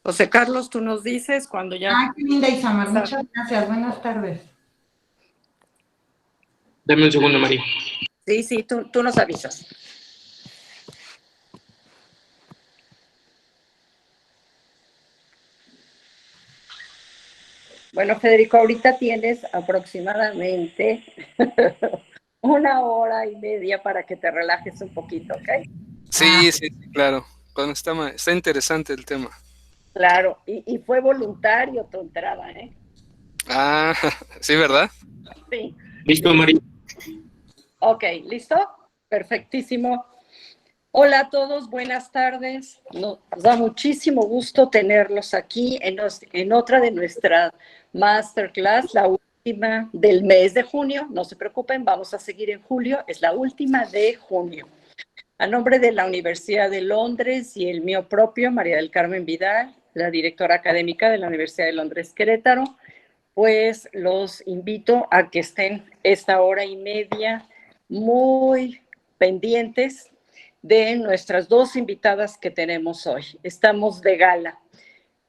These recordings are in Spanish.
José Carlos, tú nos dices cuando ya... Ah, qué linda, Isamar, muchas gracias, buenas tardes. Dame un segundo, María. Sí, tú nos avisas. Bueno, Federico, ahorita tienes aproximadamente 1 hora y media para que te relajes un poquito, ¿ok? Sí, claro. Cuando está interesante el tema. Claro, y fue voluntario tu entrada, ¿eh? Ah, sí, ¿verdad? Sí. Listo, María. Ok, ¿listo? Perfectísimo. Hola a todos, buenas tardes. Nos da muchísimo gusto tenerlos aquí en otra de nuestras masterclass, la última del mes de junio. No se preocupen, vamos a seguir en julio, es la última de junio. A nombre de la Universidad de Londres y el mío propio, María del Carmen Vidal, la directora académica de la Universidad de Londres Querétaro, pues los invito a que estén esta hora y media muy pendientes de nuestras dos invitadas que tenemos hoy. Estamos de gala.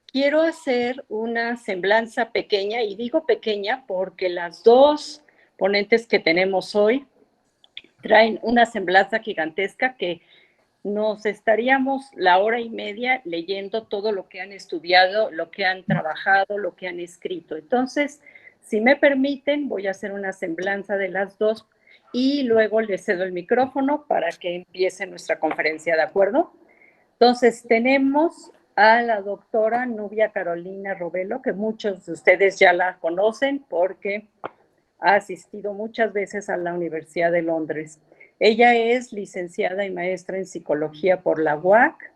Quiero hacer una semblanza pequeña, y digo pequeña porque las dos ponentes que tenemos hoy traen una semblanza gigantesca que nos estaríamos la hora y media leyendo todo lo que han estudiado, lo que han trabajado, lo que han escrito. Entonces, si me permiten, voy a hacer una semblanza de las dos y luego les cedo el micrófono para que empiece nuestra conferencia, ¿de acuerdo? Entonces, tenemos a la doctora Nubia Carolina Robelo, que muchos de ustedes ya la conocen porque ha asistido muchas veces a la Universidad de Londres. Ella es licenciada y maestra en psicología por la UAC,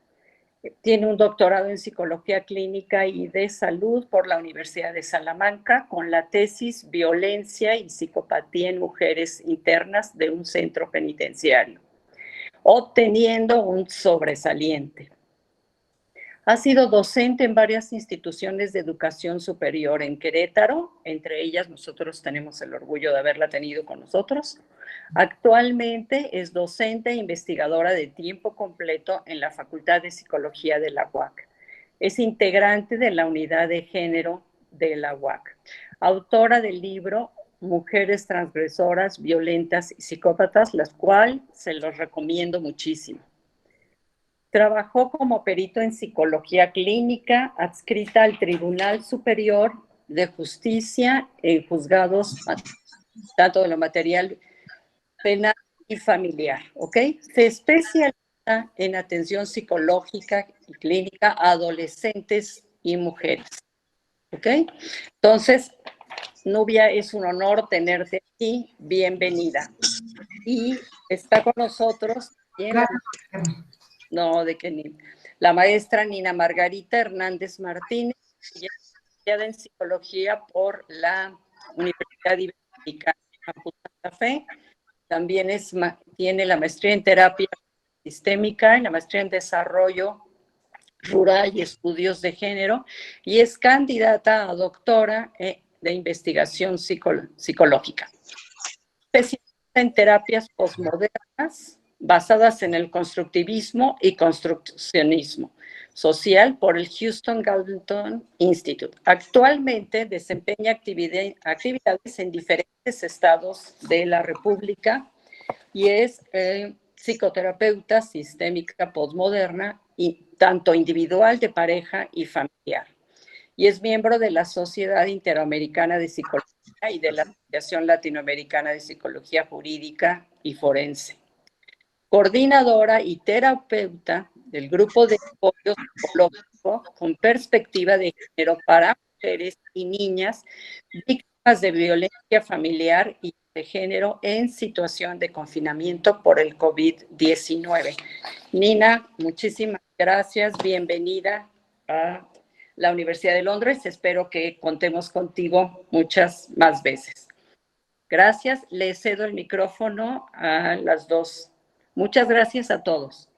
tiene un doctorado en psicología clínica y de salud por la Universidad de Salamanca con la tesis Violencia y psicopatía en mujeres internas de un centro penitenciario, obteniendo un sobresaliente. Ha sido docente en varias instituciones de educación superior en Querétaro, entre ellas nosotros tenemos el orgullo de haberla tenido con nosotros. Actualmente es docente e investigadora de tiempo completo en la Facultad de Psicología de la UAC. Es integrante de la unidad de género de la UAC. Autora del libro Mujeres transgresoras, violentas y psicópatas, las cuales se los recomiendo muchísimo. Trabajó como perito en psicología clínica, adscrita al Tribunal Superior de Justicia en juzgados, tanto de lo material penal y familiar, ¿ok? Se especializa en atención psicológica y clínica a adolescentes y mujeres, ¿ok? Entonces, Nubia, es un honor tenerte aquí, bienvenida. Y está con nosotros la maestra Nina Margarita Hernández Martínez, ella es licenciada en psicología por la Universidad Iberoamericana de Campus Santa Fe. También tiene la maestría en terapia sistémica y la maestría en desarrollo rural y estudios de género, y es candidata a doctora de investigación psicológica. Especialista en terapias posmodernas basadas en el constructivismo y construccionismo social por el Houston Galveston Institute. Actualmente desempeña actividades en diferentes estados de la República y es psicoterapeuta sistémica posmoderna, y tanto individual, de pareja y familiar. Y es miembro de la Sociedad Interamericana de Psicología y de la Asociación Latinoamericana de Psicología Jurídica y Forense. Coordinadora y terapeuta del grupo de apoyo psicológico con perspectiva de género para mujeres y niñas víctimas de violencia familiar y de género en situación de confinamiento por el COVID-19. Nina, muchísimas gracias, bienvenida a la Universidad de Londres. Espero que contemos contigo muchas más veces. Gracias, le cedo el micrófono a las dos. Muchas gracias a todos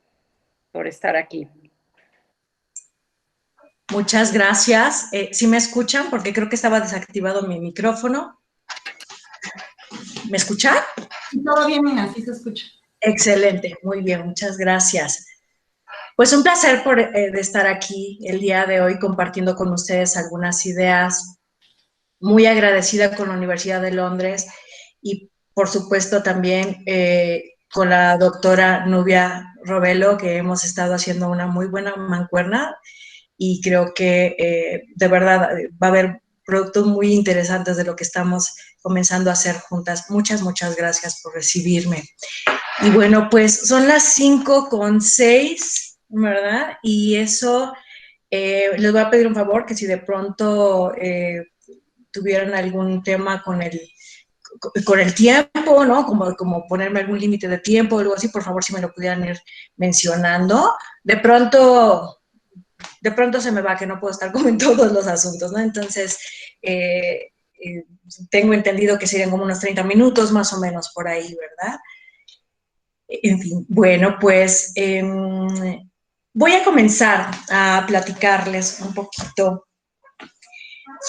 por estar aquí. Muchas gracias. ¿Sí me escuchan? Porque creo que estaba desactivado mi micrófono. ¿Me escuchan? Todo bien, Nina, sí se escucha. Excelente, muy bien, muchas gracias. Pues un placer de estar aquí el día de hoy compartiendo con ustedes algunas ideas. Muy agradecida con la Universidad de Londres y por supuesto también con la doctora Nubia Robelo, que hemos estado haciendo una muy buena mancuerna y creo que de verdad va a haber productos muy interesantes de lo que estamos comenzando a hacer juntas. Muchas, muchas gracias por recibirme. Y bueno, pues son las 5:06, ¿verdad? Y eso, les voy a pedir un favor, que si de pronto tuvieran algún tema con el tiempo, ¿no? Como ponerme algún límite de tiempo o algo así, por favor, si me lo pudieran ir mencionando. De pronto se me va que no puedo estar como en todos los asuntos, ¿no? Entonces, tengo entendido que serían como unos 30 minutos, más o menos por ahí, ¿verdad? En fin, bueno, pues voy a comenzar a platicarles un poquito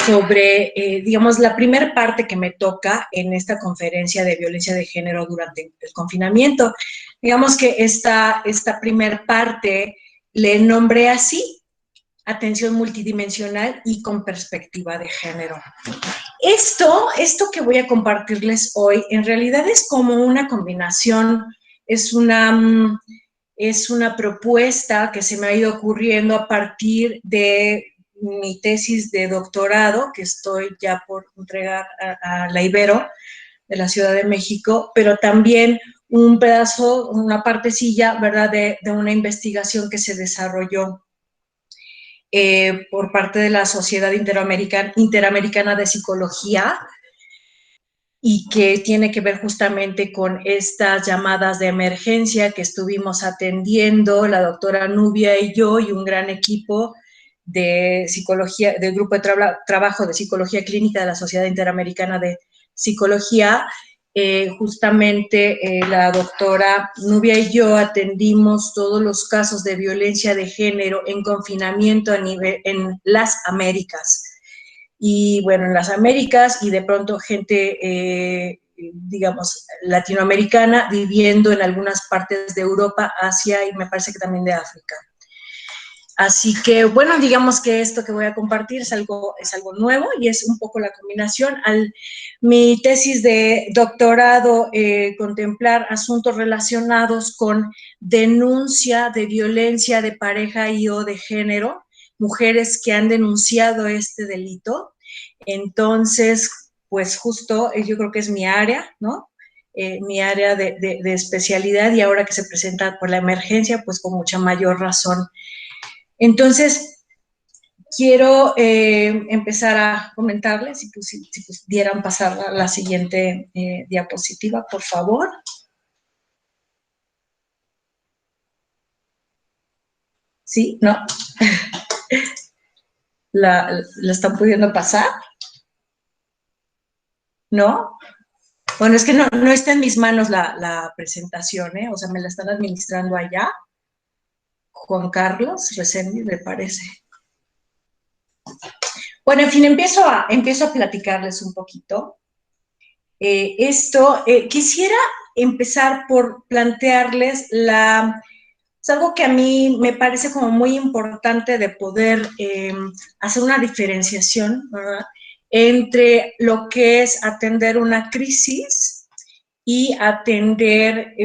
sobre, digamos, la primera parte que me toca en esta conferencia de violencia de género durante el confinamiento. Digamos que esta primera parte le nombré así: atención multidimensional y con perspectiva de género. Esto que voy a compartirles hoy en realidad es como una combinación, es una propuesta que se me ha ido ocurriendo a partir de mi tesis de doctorado, que estoy ya por entregar a la Ibero de la Ciudad de México, pero también un pedazo, una partecilla, ¿verdad?, de una investigación que se desarrolló por parte de la Sociedad Interamericana de Psicología, y que tiene que ver justamente con estas llamadas de emergencia que estuvimos atendiendo la doctora Nubia y yo y un gran equipo de psicología, del grupo de trabajo de psicología clínica de la Sociedad Interamericana de Psicología. Justamente la doctora Nubia y yo atendimos todos los casos de violencia de género en confinamiento en las Américas. Y bueno, en las Américas y de pronto gente, digamos, latinoamericana viviendo en algunas partes de Europa, Asia y me parece que también de África. Así que, bueno, digamos que esto que voy a compartir es algo nuevo y es un poco la combinación. Mi tesis de doctorado, contemplar asuntos relacionados con denuncia de violencia de pareja y o de género, mujeres que han denunciado este delito. Entonces, pues justo yo creo que es mi área, ¿no? Mi área de especialidad, y ahora que se presenta por la emergencia, pues con mucha mayor razón. Entonces, quiero empezar a comentarles, si pudieran pasar a la siguiente diapositiva, por favor. ¿Sí? ¿No? ¿La están pudiendo pasar? ¿No? Bueno, es que no está en mis manos la presentación, o sea, me la están administrando allá. Juan Carlos Reséndiz, me parece. Bueno, en fin, empiezo a platicarles un poquito. Quisiera empezar por plantearles es algo que a mí me parece como muy importante de poder hacer una diferenciación, ¿verdad?, entre lo que es atender una crisis y atender,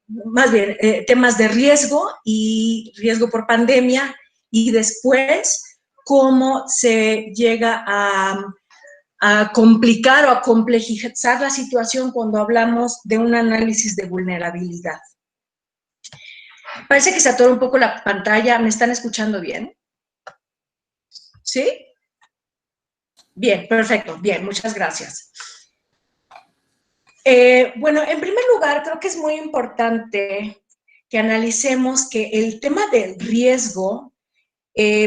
más bien, temas de riesgo y riesgo por pandemia, y después cómo se llega a complicar o a complejizar la situación cuando hablamos de un análisis de vulnerabilidad. Parece que se atora un poco la pantalla. ¿Me están escuchando bien? ¿Sí? Bien, perfecto. Bien, muchas gracias. Bueno, en primer lugar, creo que es muy importante que analicemos que el tema del riesgo,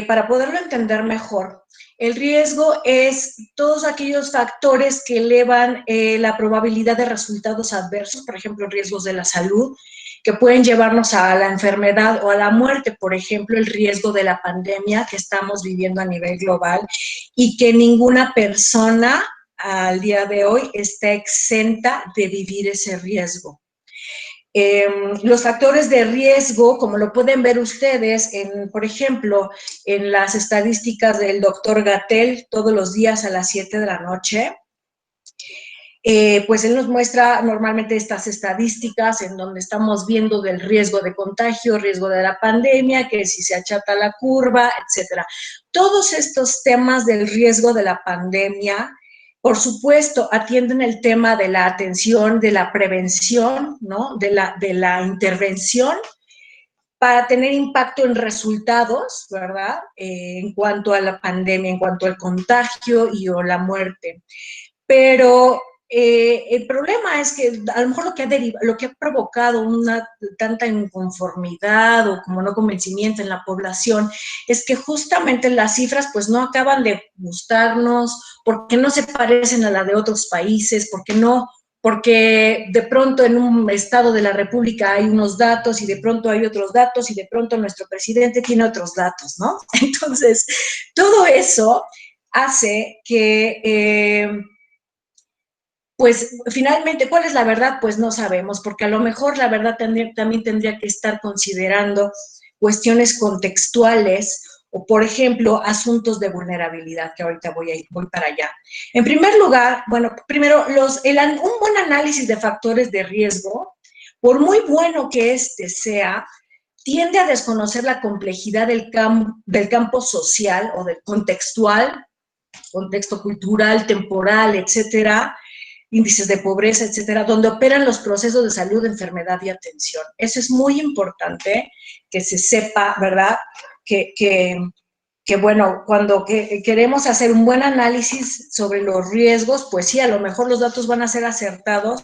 para poderlo entender mejor, el riesgo es todos aquellos factores que elevan la probabilidad de resultados adversos, por ejemplo, riesgos de la salud, que pueden llevarnos a la enfermedad o a la muerte, por ejemplo, el riesgo de la pandemia que estamos viviendo a nivel global y que ninguna persona al día de hoy está exenta de vivir ese riesgo. Los factores de riesgo, como lo pueden ver ustedes, por ejemplo, en las estadísticas del doctor Gatell, todos los días a las 7 de la noche, pues él nos muestra normalmente estas estadísticas en donde estamos viendo del riesgo de contagio, riesgo de la pandemia, que si se achata la curva, etcétera. Todos estos temas del riesgo de la pandemia, por supuesto, atienden el tema de la atención, de la prevención, ¿no? de la intervención, para tener impacto en resultados, ¿verdad? En cuanto a la pandemia, en cuanto al contagio o la muerte. Pero el problema es que a lo mejor lo que ha provocado una tanta inconformidad o como no convencimiento en la población es que justamente las cifras pues no acaban de gustarnos, porque no se parecen a la de otros países, porque de pronto en un estado de la República hay unos datos y de pronto hay otros datos y de pronto nuestro presidente tiene otros datos, ¿no? Entonces, todo eso hace que pues finalmente, ¿cuál es la verdad? Pues no sabemos, porque a lo mejor la verdad también tendría que estar considerando cuestiones contextuales o, por ejemplo, asuntos de vulnerabilidad, que ahorita voy para allá. En primer lugar, bueno, primero, un buen análisis de factores de riesgo, por muy bueno que sea, tiende a desconocer la complejidad del campo social o del contextual, contexto cultural, temporal, etcétera, índices de pobreza, etcétera, donde operan los procesos de salud, enfermedad y atención. Eso es muy importante que se sepa, ¿verdad? Que bueno, cuando queremos hacer un buen análisis sobre los riesgos, pues sí, a lo mejor los datos van a ser acertados,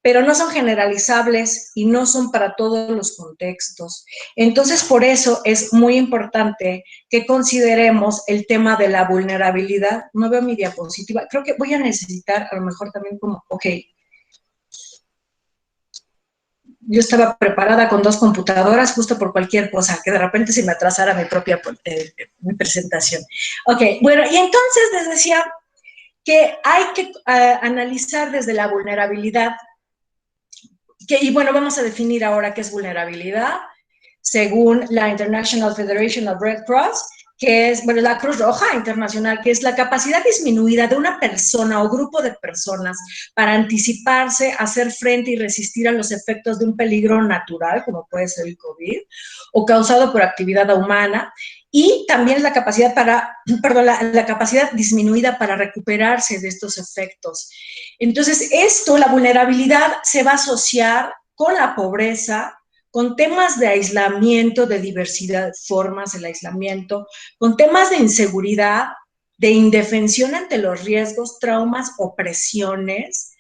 pero no son generalizables y no son para todos los contextos. Entonces, por eso es muy importante que consideremos el tema de la vulnerabilidad. No veo mi diapositiva. Creo que voy a necesitar a lo mejor también yo estaba preparada con 2 computadoras justo por cualquier cosa, que de repente se me atrasara mi presentación. Ok, bueno, y entonces les decía que hay que analizar desde la vulnerabilidad. Y bueno, vamos a definir ahora qué es vulnerabilidad, según la International Federation of Red Cross, que es, bueno, la Cruz Roja Internacional, que es la capacidad disminuida de una persona o grupo de personas para anticiparse, hacer frente y resistir a los efectos de un peligro natural, como puede ser el COVID, o causado por actividad humana, y también la capacidad la capacidad disminuida para recuperarse de estos efectos. Entonces, la vulnerabilidad se va a asociar con la pobreza, con temas de aislamiento, de diversidad, formas del aislamiento, con temas de inseguridad, de indefensión ante los riesgos, traumas, opresiones.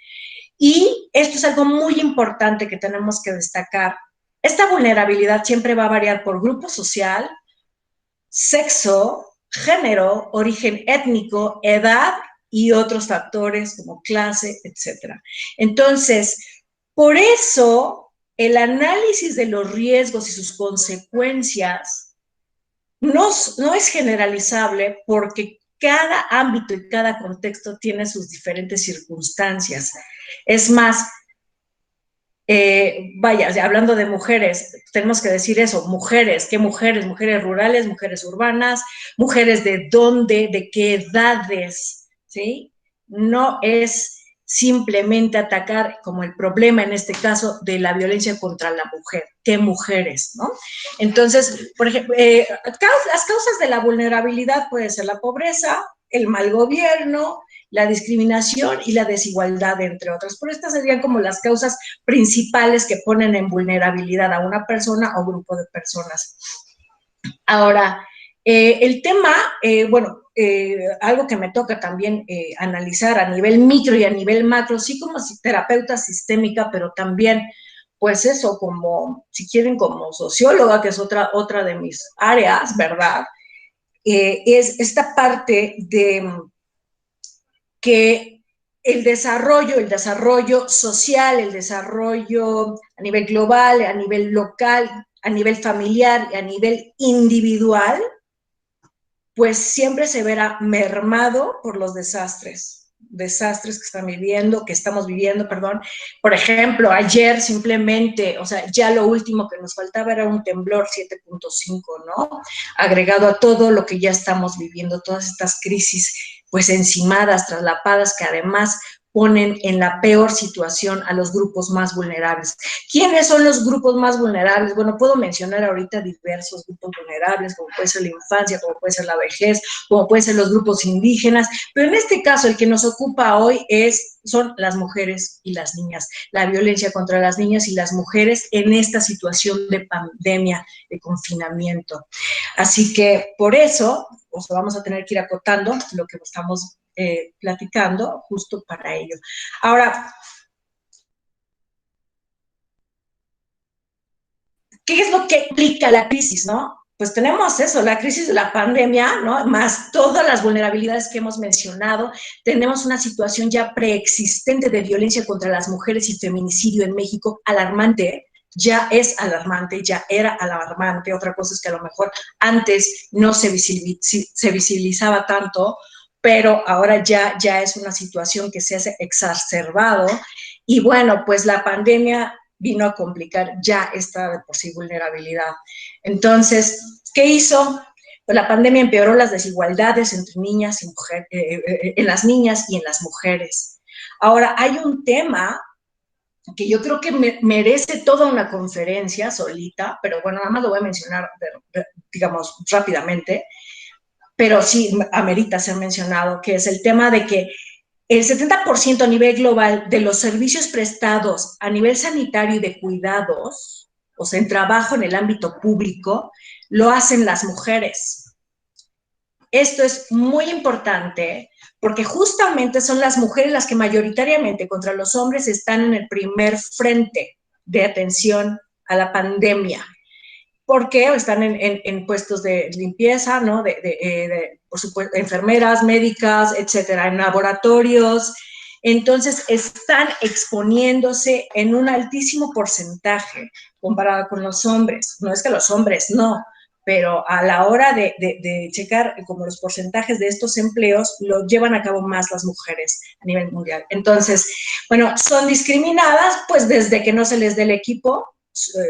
Y esto es algo muy importante que tenemos que destacar. Esta vulnerabilidad siempre va a variar por grupo social, sexo, género, origen étnico, edad y otros factores como clase, etcétera. Entonces, por eso el análisis de los riesgos y sus consecuencias no es generalizable, porque cada ámbito y cada contexto tiene sus diferentes circunstancias. Es más, hablando de mujeres, tenemos que decir eso, mujeres, ¿qué mujeres? Mujeres rurales, mujeres urbanas, mujeres de dónde, de qué edades, ¿sí? No es simplemente atacar como el problema en este caso de la violencia contra la mujer, ¿qué mujeres, no? Entonces, por ejemplo, las causas de la vulnerabilidad puede ser la pobreza, el mal gobierno, la discriminación y la desigualdad, entre otras. Pero estas serían como las causas principales que ponen en vulnerabilidad a una persona o grupo de personas. Ahora, el tema, algo que me toca también analizar a nivel micro y a nivel macro, sí como terapeuta sistémica, pero también, pues eso, como, si quieren, como socióloga, que es otra de mis áreas, ¿verdad? Es esta parte de que el desarrollo social, el desarrollo a nivel global, a nivel local, a nivel familiar y a nivel individual, pues siempre se verá mermado por los desastres, desastres que estamos viviendo, perdón. Por ejemplo, ayer simplemente, o sea, ya lo último que nos faltaba era un temblor 7.5, ¿no? Agregado a todo lo que ya estamos viviendo, todas estas crisis, pues encimadas, traslapadas, que además ponen en la peor situación a los grupos más vulnerables. ¿Quiénes son los grupos más vulnerables? Bueno, puedo mencionar ahorita diversos grupos vulnerables, como puede ser la infancia, como puede ser la vejez, como pueden ser los grupos indígenas, pero en este caso el que nos ocupa hoy son las mujeres y las niñas, la violencia contra las niñas y las mujeres en esta situación de pandemia, de confinamiento. Así que por eso, pues vamos a tener que ir acotando lo que estamos platicando justo para ello. Ahora, ¿qué es lo que implica la crisis, no? Pues tenemos eso, la crisis de la pandemia, ¿no? Más todas las vulnerabilidades que hemos mencionado. Tenemos una situación ya preexistente de violencia contra las mujeres y feminicidio en México alarmante. Ya es alarmante, ya era alarmante. Otra cosa es que a lo mejor antes no se visibilizaba tanto, pero ahora ya es una situación que se ha exacerbado. Y bueno, pues la pandemia vino a complicar ya esta de por sí vulnerabilidad. Entonces, ¿qué hizo? Pues la pandemia empeoró las desigualdades entre niñas y mujeres, en las niñas y en las mujeres. Ahora, hay un tema que yo creo que merece toda una conferencia solita, pero bueno, nada más lo voy a mencionar, digamos, rápidamente, pero sí amerita ser mencionado, que es el tema de que el 70% a nivel global de los servicios prestados a nivel sanitario y de cuidados, o sea, en trabajo en el ámbito público, lo hacen las mujeres. Esto es muy importante porque justamente son las mujeres las que mayoritariamente contra los hombres están en el primer frente de atención a la pandemia. Porque están en puestos de limpieza, ¿no? Por supuesto, enfermeras, médicas, etcétera, en laboratorios. Entonces, están exponiéndose en un altísimo porcentaje comparado con los hombres. No es que los hombres no, pero a la hora de checar como los porcentajes de estos empleos, lo llevan a cabo más las mujeres a nivel mundial. Entonces, bueno, son discriminadas pues desde que no se les dé el equipo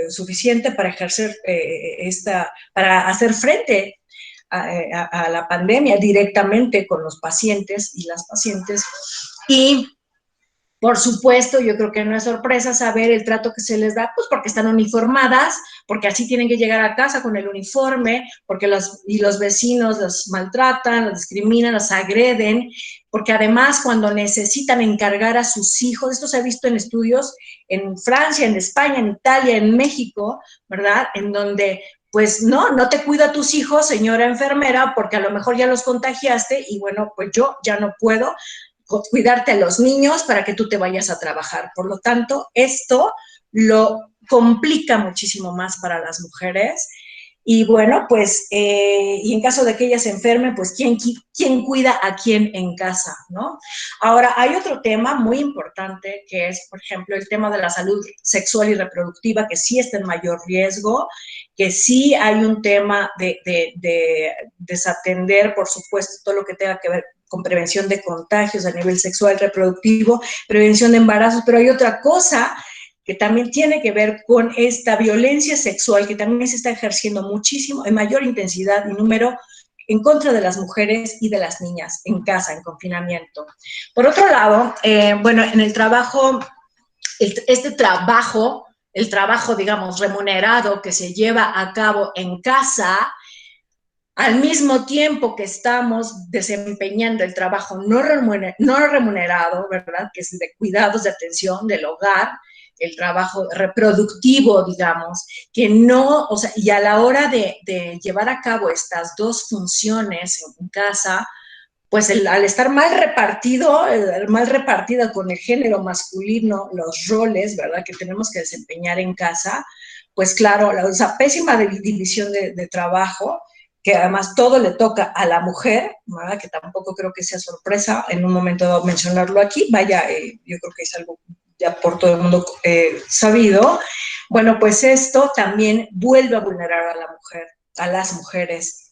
suficiente para ejercer para hacer frente a la pandemia directamente con los pacientes y las pacientes. Y por supuesto, yo creo que no es sorpresa saber el trato que se les da, pues porque están uniformadas, porque así tienen que llegar a casa con el uniforme, porque los vecinos los maltratan, los discriminan, los agreden, porque además cuando necesitan encargar a sus hijos, esto se ha visto en estudios en Francia, en España, en Italia, en México, ¿verdad? En donde pues no te cuido a tus hijos, señora enfermera, porque a lo mejor ya los contagiaste y bueno, pues yo ya no puedo cuidarte a los niños para que tú te vayas a trabajar. Por lo tanto, esto lo complica muchísimo más para las mujeres. Y bueno, pues, y en caso de que ellas se enfermen, pues, ¿quién cuida a quién en casa, no? Ahora, hay otro tema muy importante que es, por ejemplo, el tema de la salud sexual y reproductiva, que sí está en mayor riesgo, que sí hay un tema de desatender, por supuesto, todo lo que tenga que ver con prevención de contagios a nivel sexual, reproductivo, prevención de embarazos, pero hay otra cosa que también tiene que ver con esta violencia sexual que también se está ejerciendo muchísimo, en mayor intensidad y número, en contra de las mujeres y de las niñas en casa, en confinamiento. Por otro lado, bueno, en el trabajo, el trabajo, digamos, remunerado que se lleva a cabo en casa, al mismo tiempo que estamos desempeñando el trabajo no remunerado, ¿verdad? Que es de cuidados, de atención del hogar, el trabajo reproductivo, digamos, que no, o sea, y a la hora de llevar a cabo estas dos funciones en casa, pues al estar mal repartida con el género masculino, los roles, ¿verdad? Que tenemos que desempeñar en casa, pues claro, esa pésima división de trabajo, que además todo le toca a la mujer, ¿verdad? Que tampoco creo que sea sorpresa en un momento mencionarlo aquí, vaya, yo creo que es algo ya por todo el mundo sabido. Bueno, pues esto también vuelve a vulnerar a la mujer, a las mujeres.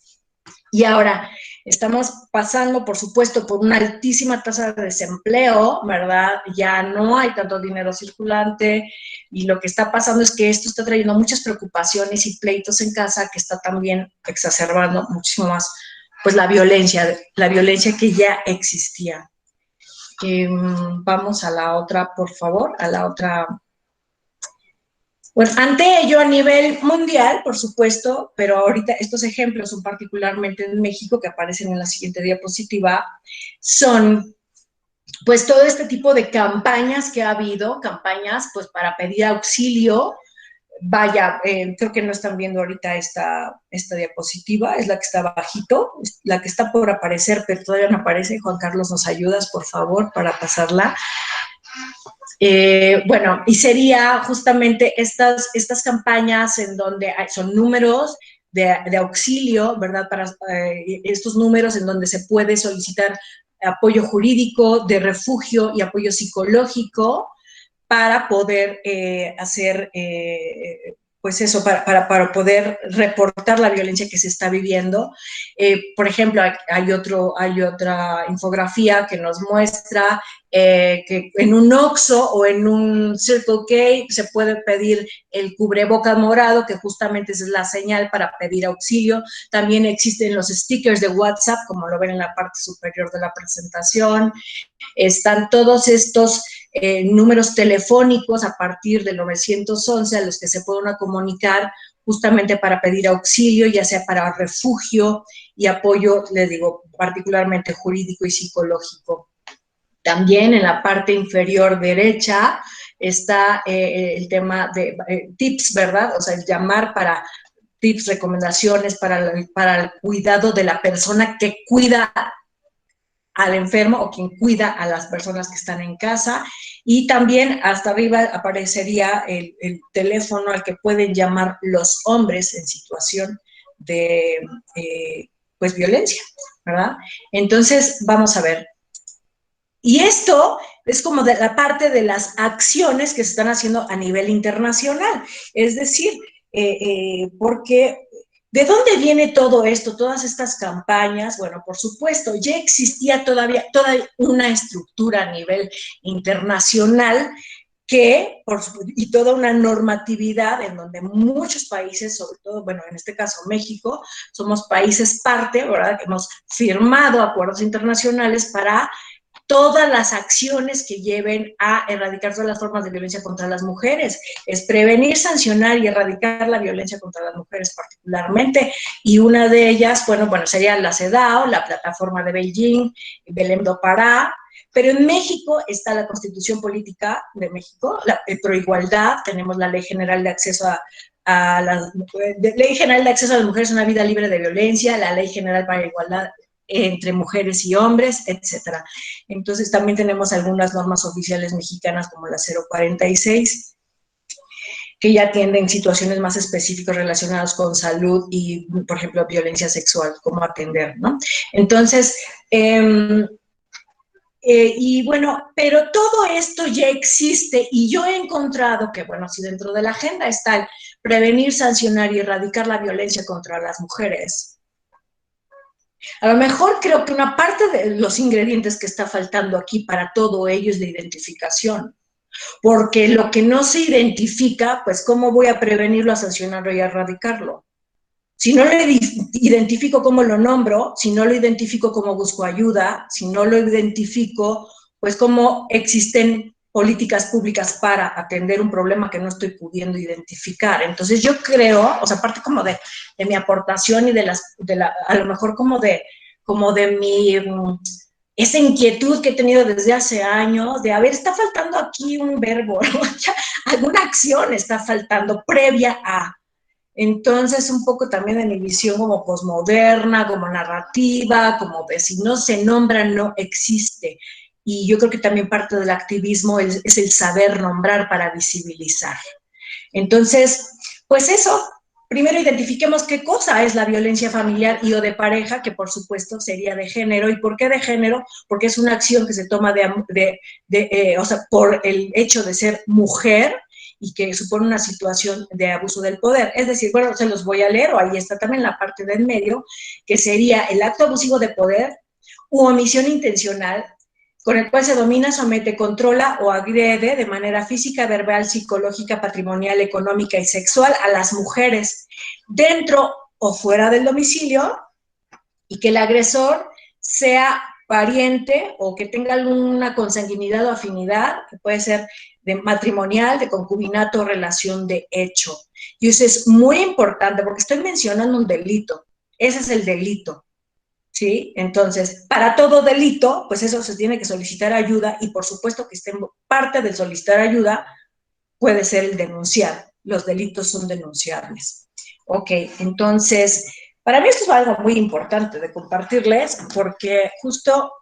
Y ahora, Estamos pasando, por supuesto, por una altísima tasa de desempleo, ¿verdad? Ya no hay tanto dinero circulante y lo que está pasando es que esto está trayendo muchas preocupaciones y pleitos en casa que está también exacerbando muchísimo más, pues, la violencia que ya existía. Vamos a la otra, por favor, a la otra. Bueno, ante ello, a nivel mundial, por supuesto, pero ahorita estos ejemplos son particularmente en México, que aparecen en la siguiente diapositiva, son pues todo este tipo de campañas que ha habido, campañas pues para pedir auxilio. Vaya, creo que no están viendo ahorita esta diapositiva, es la que está bajito, la que está por aparecer, pero todavía no aparece. Juan Carlos, ¿nos ayudas, por favor, para pasarla? Bueno, y sería justamente estas campañas en donde son números de auxilio, ¿verdad? Para estos números en donde se puede solicitar apoyo jurídico, de refugio y apoyo psicológico para poder hacer, pues eso, para poder reportar la violencia que se está viviendo. Por ejemplo, hay otra infografía que nos muestra que en un Oxxo o en un Circle K se puede pedir el cubrebocas morado, que justamente es la señal para pedir auxilio. También existen los stickers de WhatsApp, como lo ven en la parte superior de la presentación. Están todos estos números telefónicos a partir del 911 a los que se pueden comunicar justamente para pedir auxilio, ya sea para refugio y apoyo, les digo, particularmente jurídico y psicológico. También en la parte inferior derecha está el tema de tips, ¿verdad? O sea, el llamar para tips, recomendaciones para el cuidado de la persona que cuida al enfermo o quien cuida a las personas que están en casa. Y también hasta arriba aparecería el teléfono al que pueden llamar los hombres en situación de pues violencia, ¿verdad? Entonces, vamos a ver. Y esto es como de la parte de las acciones que se están haciendo a nivel internacional. Es decir, porque ¿de dónde viene todo esto, todas estas campañas? Bueno, por supuesto, ya existía toda una estructura a nivel internacional y toda una normatividad en donde muchos países, sobre todo, bueno, en este caso México, somos países parte, ¿verdad? Que hemos firmado acuerdos internacionales para todas las acciones que lleven a erradicar todas las formas de violencia contra las mujeres. Es prevenir, sancionar y erradicar la violencia contra las mujeres particularmente, y una de ellas, bueno, sería la CEDAW, la plataforma de Beijing, Belém do Pará. Pero en México está la Constitución Política de México, la Proigualdad, tenemos la Ley General de Acceso a las Mujeres a una vida libre de violencia, la Ley General para la Igualdad entre mujeres y hombres, etcétera. Entonces también tenemos algunas normas oficiales mexicanas como la 046, que ya atienden situaciones más específicas relacionadas con salud y, por ejemplo, violencia sexual, cómo atender, ¿no? Entonces, y bueno, pero todo esto ya existe, y yo he encontrado que, bueno, si dentro de la agenda está el prevenir, sancionar y erradicar la violencia contra las mujeres, a lo mejor creo que una parte de los ingredientes que está faltando aquí para todo ello es la identificación. Porque lo que no se identifica, pues ¿cómo voy a prevenirlo, a sancionarlo y a erradicarlo? Si no lo identifico, ¿cómo lo nombro? Si no lo identifico, ¿cómo busco ayuda? Si no lo identifico, pues ¿cómo existen políticas públicas para atender un problema que no estoy pudiendo identificar? Entonces yo creo, o sea, aparte como de mi aportación y a lo mejor como de mi esa inquietud que he tenido desde hace años, de, a ver, está faltando aquí un verbo, ¿no? Alguna acción está faltando previa a. Entonces, un poco también de mi visión como posmoderna, como narrativa, como de si no se nombra, no existe. Y yo creo que también parte del activismo es el saber nombrar para visibilizar. Entonces, pues eso. Primero identifiquemos qué cosa es la violencia familiar y o de pareja, que por supuesto sería de género. ¿Y por qué de género? Porque es una acción que se toma o sea, por el hecho de ser mujer, y que supone una situación de abuso del poder. Es decir, bueno, se los voy a leer, o ahí está también la parte del medio, que sería el acto abusivo de poder u omisión intencional con el cual se domina, somete, controla o agrede de manera física, verbal, psicológica, patrimonial, económica y sexual a las mujeres dentro o fuera del domicilio, y que el agresor sea pariente o que tenga alguna consanguinidad o afinidad, que puede ser de matrimonial, de concubinato, relación de hecho. Y eso es muy importante porque estoy mencionando un delito. Ese es el delito, ¿sí? Entonces, para todo delito, pues eso se tiene que solicitar ayuda, y por supuesto que esté parte del solicitar ayuda puede ser el denunciar. Los delitos son denunciables. Ok, entonces, para mí esto es algo muy importante de compartirles, porque justo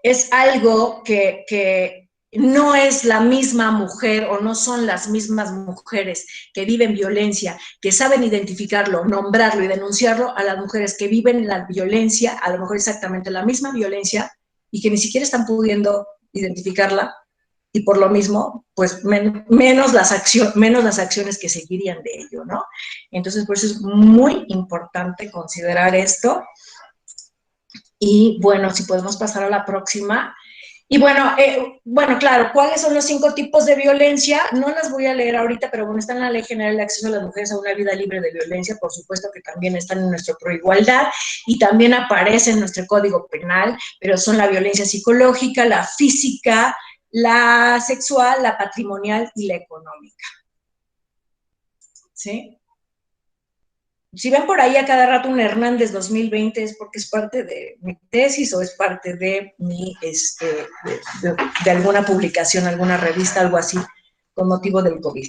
es algo que no es la misma mujer o no son las mismas mujeres que viven violencia, que saben identificarlo, nombrarlo y denunciarlo, a las mujeres que viven la violencia, a lo mejor exactamente la misma violencia, y que ni siquiera están pudiendo identificarla, y por lo mismo, pues menos las acciones que seguirían de ello, ¿no? Entonces, por eso es muy importante considerar esto. Y bueno, si podemos pasar a la próxima. Y bueno, claro, ¿cuáles son los 5 tipos de violencia? No las voy a leer ahorita, pero bueno, está en la Ley General de Acceso de las Mujeres a una Vida Libre de Violencia, por supuesto que también están en nuestro Proigualdad, y también aparece en nuestro Código Penal, pero son la violencia psicológica, la física, la sexual, la patrimonial y la económica. ¿Sí? Si ven por ahí a cada rato un Hernández 2020, es porque es parte de mi tesis o es parte de mi, de alguna publicación, alguna revista, algo así, con motivo del COVID.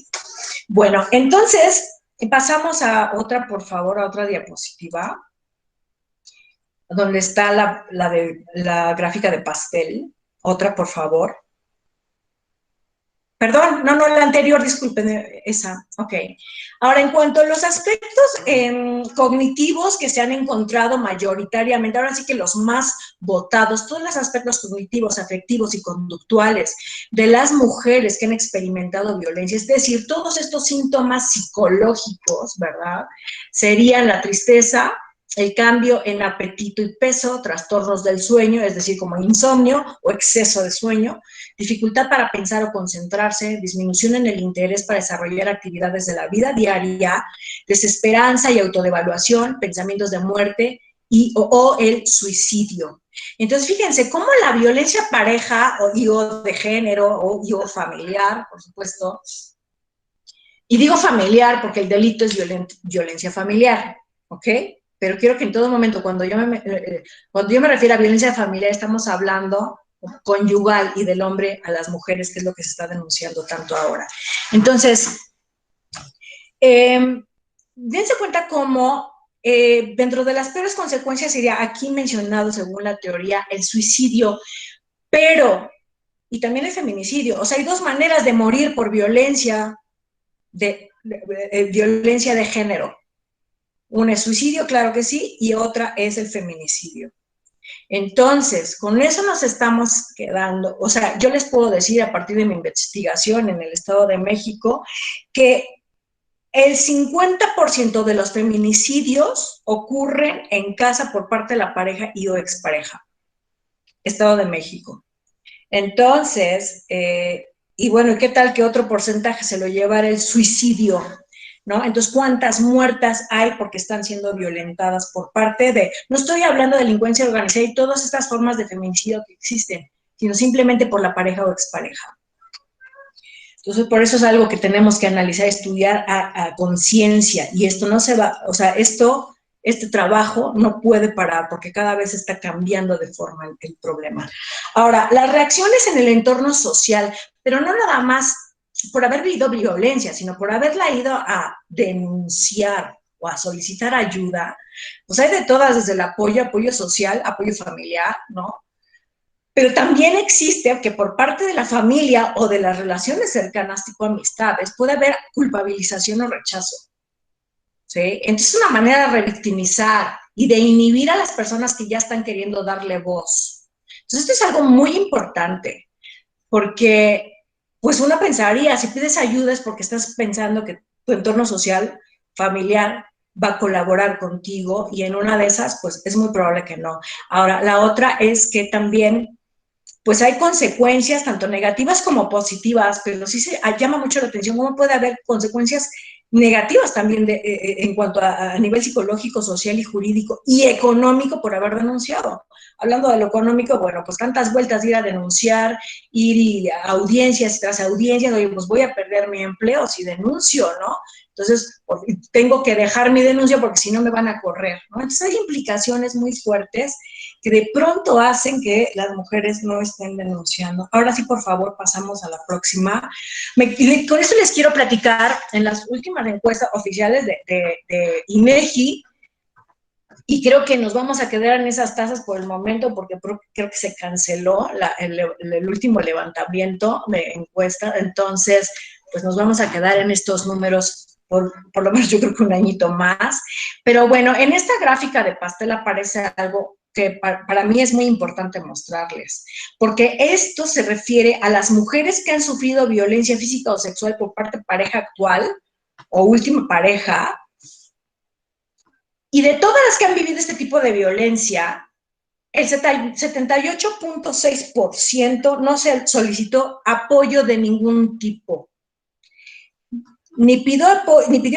Bueno, entonces, pasamos a otra, por favor, a otra diapositiva, donde está la gráfica de pastel. Otra, por favor. Perdón, no, la anterior, disculpen, esa, ok. Ahora, en cuanto a los aspectos cognitivos que se han encontrado mayoritariamente, ahora sí que los más votados, todos los aspectos cognitivos, afectivos y conductuales de las mujeres que han experimentado violencia, es decir, todos estos síntomas psicológicos, ¿verdad? Serían la tristeza, el cambio en apetito y peso, trastornos del sueño, es decir, como insomnio o exceso de sueño, dificultad para pensar o concentrarse, disminución en el interés para desarrollar actividades de la vida diaria, desesperanza y autodevaluación, pensamientos de muerte o el suicidio. Entonces, fíjense cómo la violencia pareja o de género o familiar, por supuesto, y digo familiar porque el delito es violencia familiar, ¿ok? Pero quiero que en todo momento, cuando yo me refiero a violencia familiar, estamos hablando conyugal y del hombre a las mujeres, que es lo que se está denunciando tanto ahora. Entonces, dense cuenta cómo dentro de las peores consecuencias sería aquí mencionado, según la teoría, el suicidio, pero, y también el feminicidio. O sea, hay 2 maneras de morir por violencia violencia de género. Una es suicidio, claro que sí, y otra es el feminicidio. Entonces, con eso nos estamos quedando. O sea, yo les puedo decir a partir de mi investigación en el Estado de México que el 50% de los feminicidios ocurren en casa por parte de la pareja y o expareja. Estado de México. Entonces, y bueno, ¿qué tal que otro porcentaje se lo llevara el suicidio? ¿No? Entonces, ¿cuántas muertas hay porque están siendo violentadas por parte de, no estoy hablando de delincuencia organizada y todas estas formas de feminicidio que existen, sino simplemente por la pareja o expareja? Entonces, por eso es algo que tenemos que analizar, estudiar a conciencia, y esto no se va, o sea, este trabajo no puede parar porque cada vez está cambiando de forma el problema. Ahora, las reacciones en el entorno social, pero no nada más por haber vivido violencia, sino por haberla ido a denunciar o a solicitar ayuda, pues hay de todas, desde el apoyo social, apoyo familiar, ¿no? Pero también existe que por parte de la familia o de las relaciones cercanas, tipo amistades, puede haber culpabilización o rechazo, ¿sí? Entonces es una manera de revictimizar y de inhibir a las personas que ya están queriendo darle voz. Entonces esto es algo muy importante, porque pues uno pensaría, si pides ayuda es porque estás pensando que tu entorno social, familiar, va a colaborar contigo y en una de esas, pues es muy probable que no. Ahora, la otra es que también, pues hay consecuencias tanto negativas como positivas, pero sí se llama mucho la atención cómo puede haber consecuencias negativas también en cuanto a nivel psicológico, social y jurídico y económico por haber denunciado. Hablando de lo económico, bueno, pues tantas vueltas de ir a denunciar, ir a audiencias tras audiencias, oye, pues voy a perder mi empleo si denuncio, ¿no? Entonces, tengo que dejar mi denuncia porque si no me van a correr, ¿no? Entonces hay implicaciones muy fuertes que de pronto hacen que las mujeres no estén denunciando. Ahora sí, por favor, pasamos a la próxima. Con eso les quiero platicar en las últimas encuestas oficiales de INEGI, y creo que nos vamos a quedar en esas tasas por el momento porque creo que se canceló el último levantamiento de encuesta, entonces pues nos vamos a quedar en estos números por lo menos yo creo que un añito más. Pero bueno, en esta gráfica de pastel aparece algo que para mí es muy importante mostrarles, porque esto se refiere a las mujeres que han sufrido violencia física o sexual por parte de pareja actual o última pareja. Y de todas las que han vivido este tipo de violencia, el 78.6% no se solicitó apoyo de ningún tipo. Ni pidió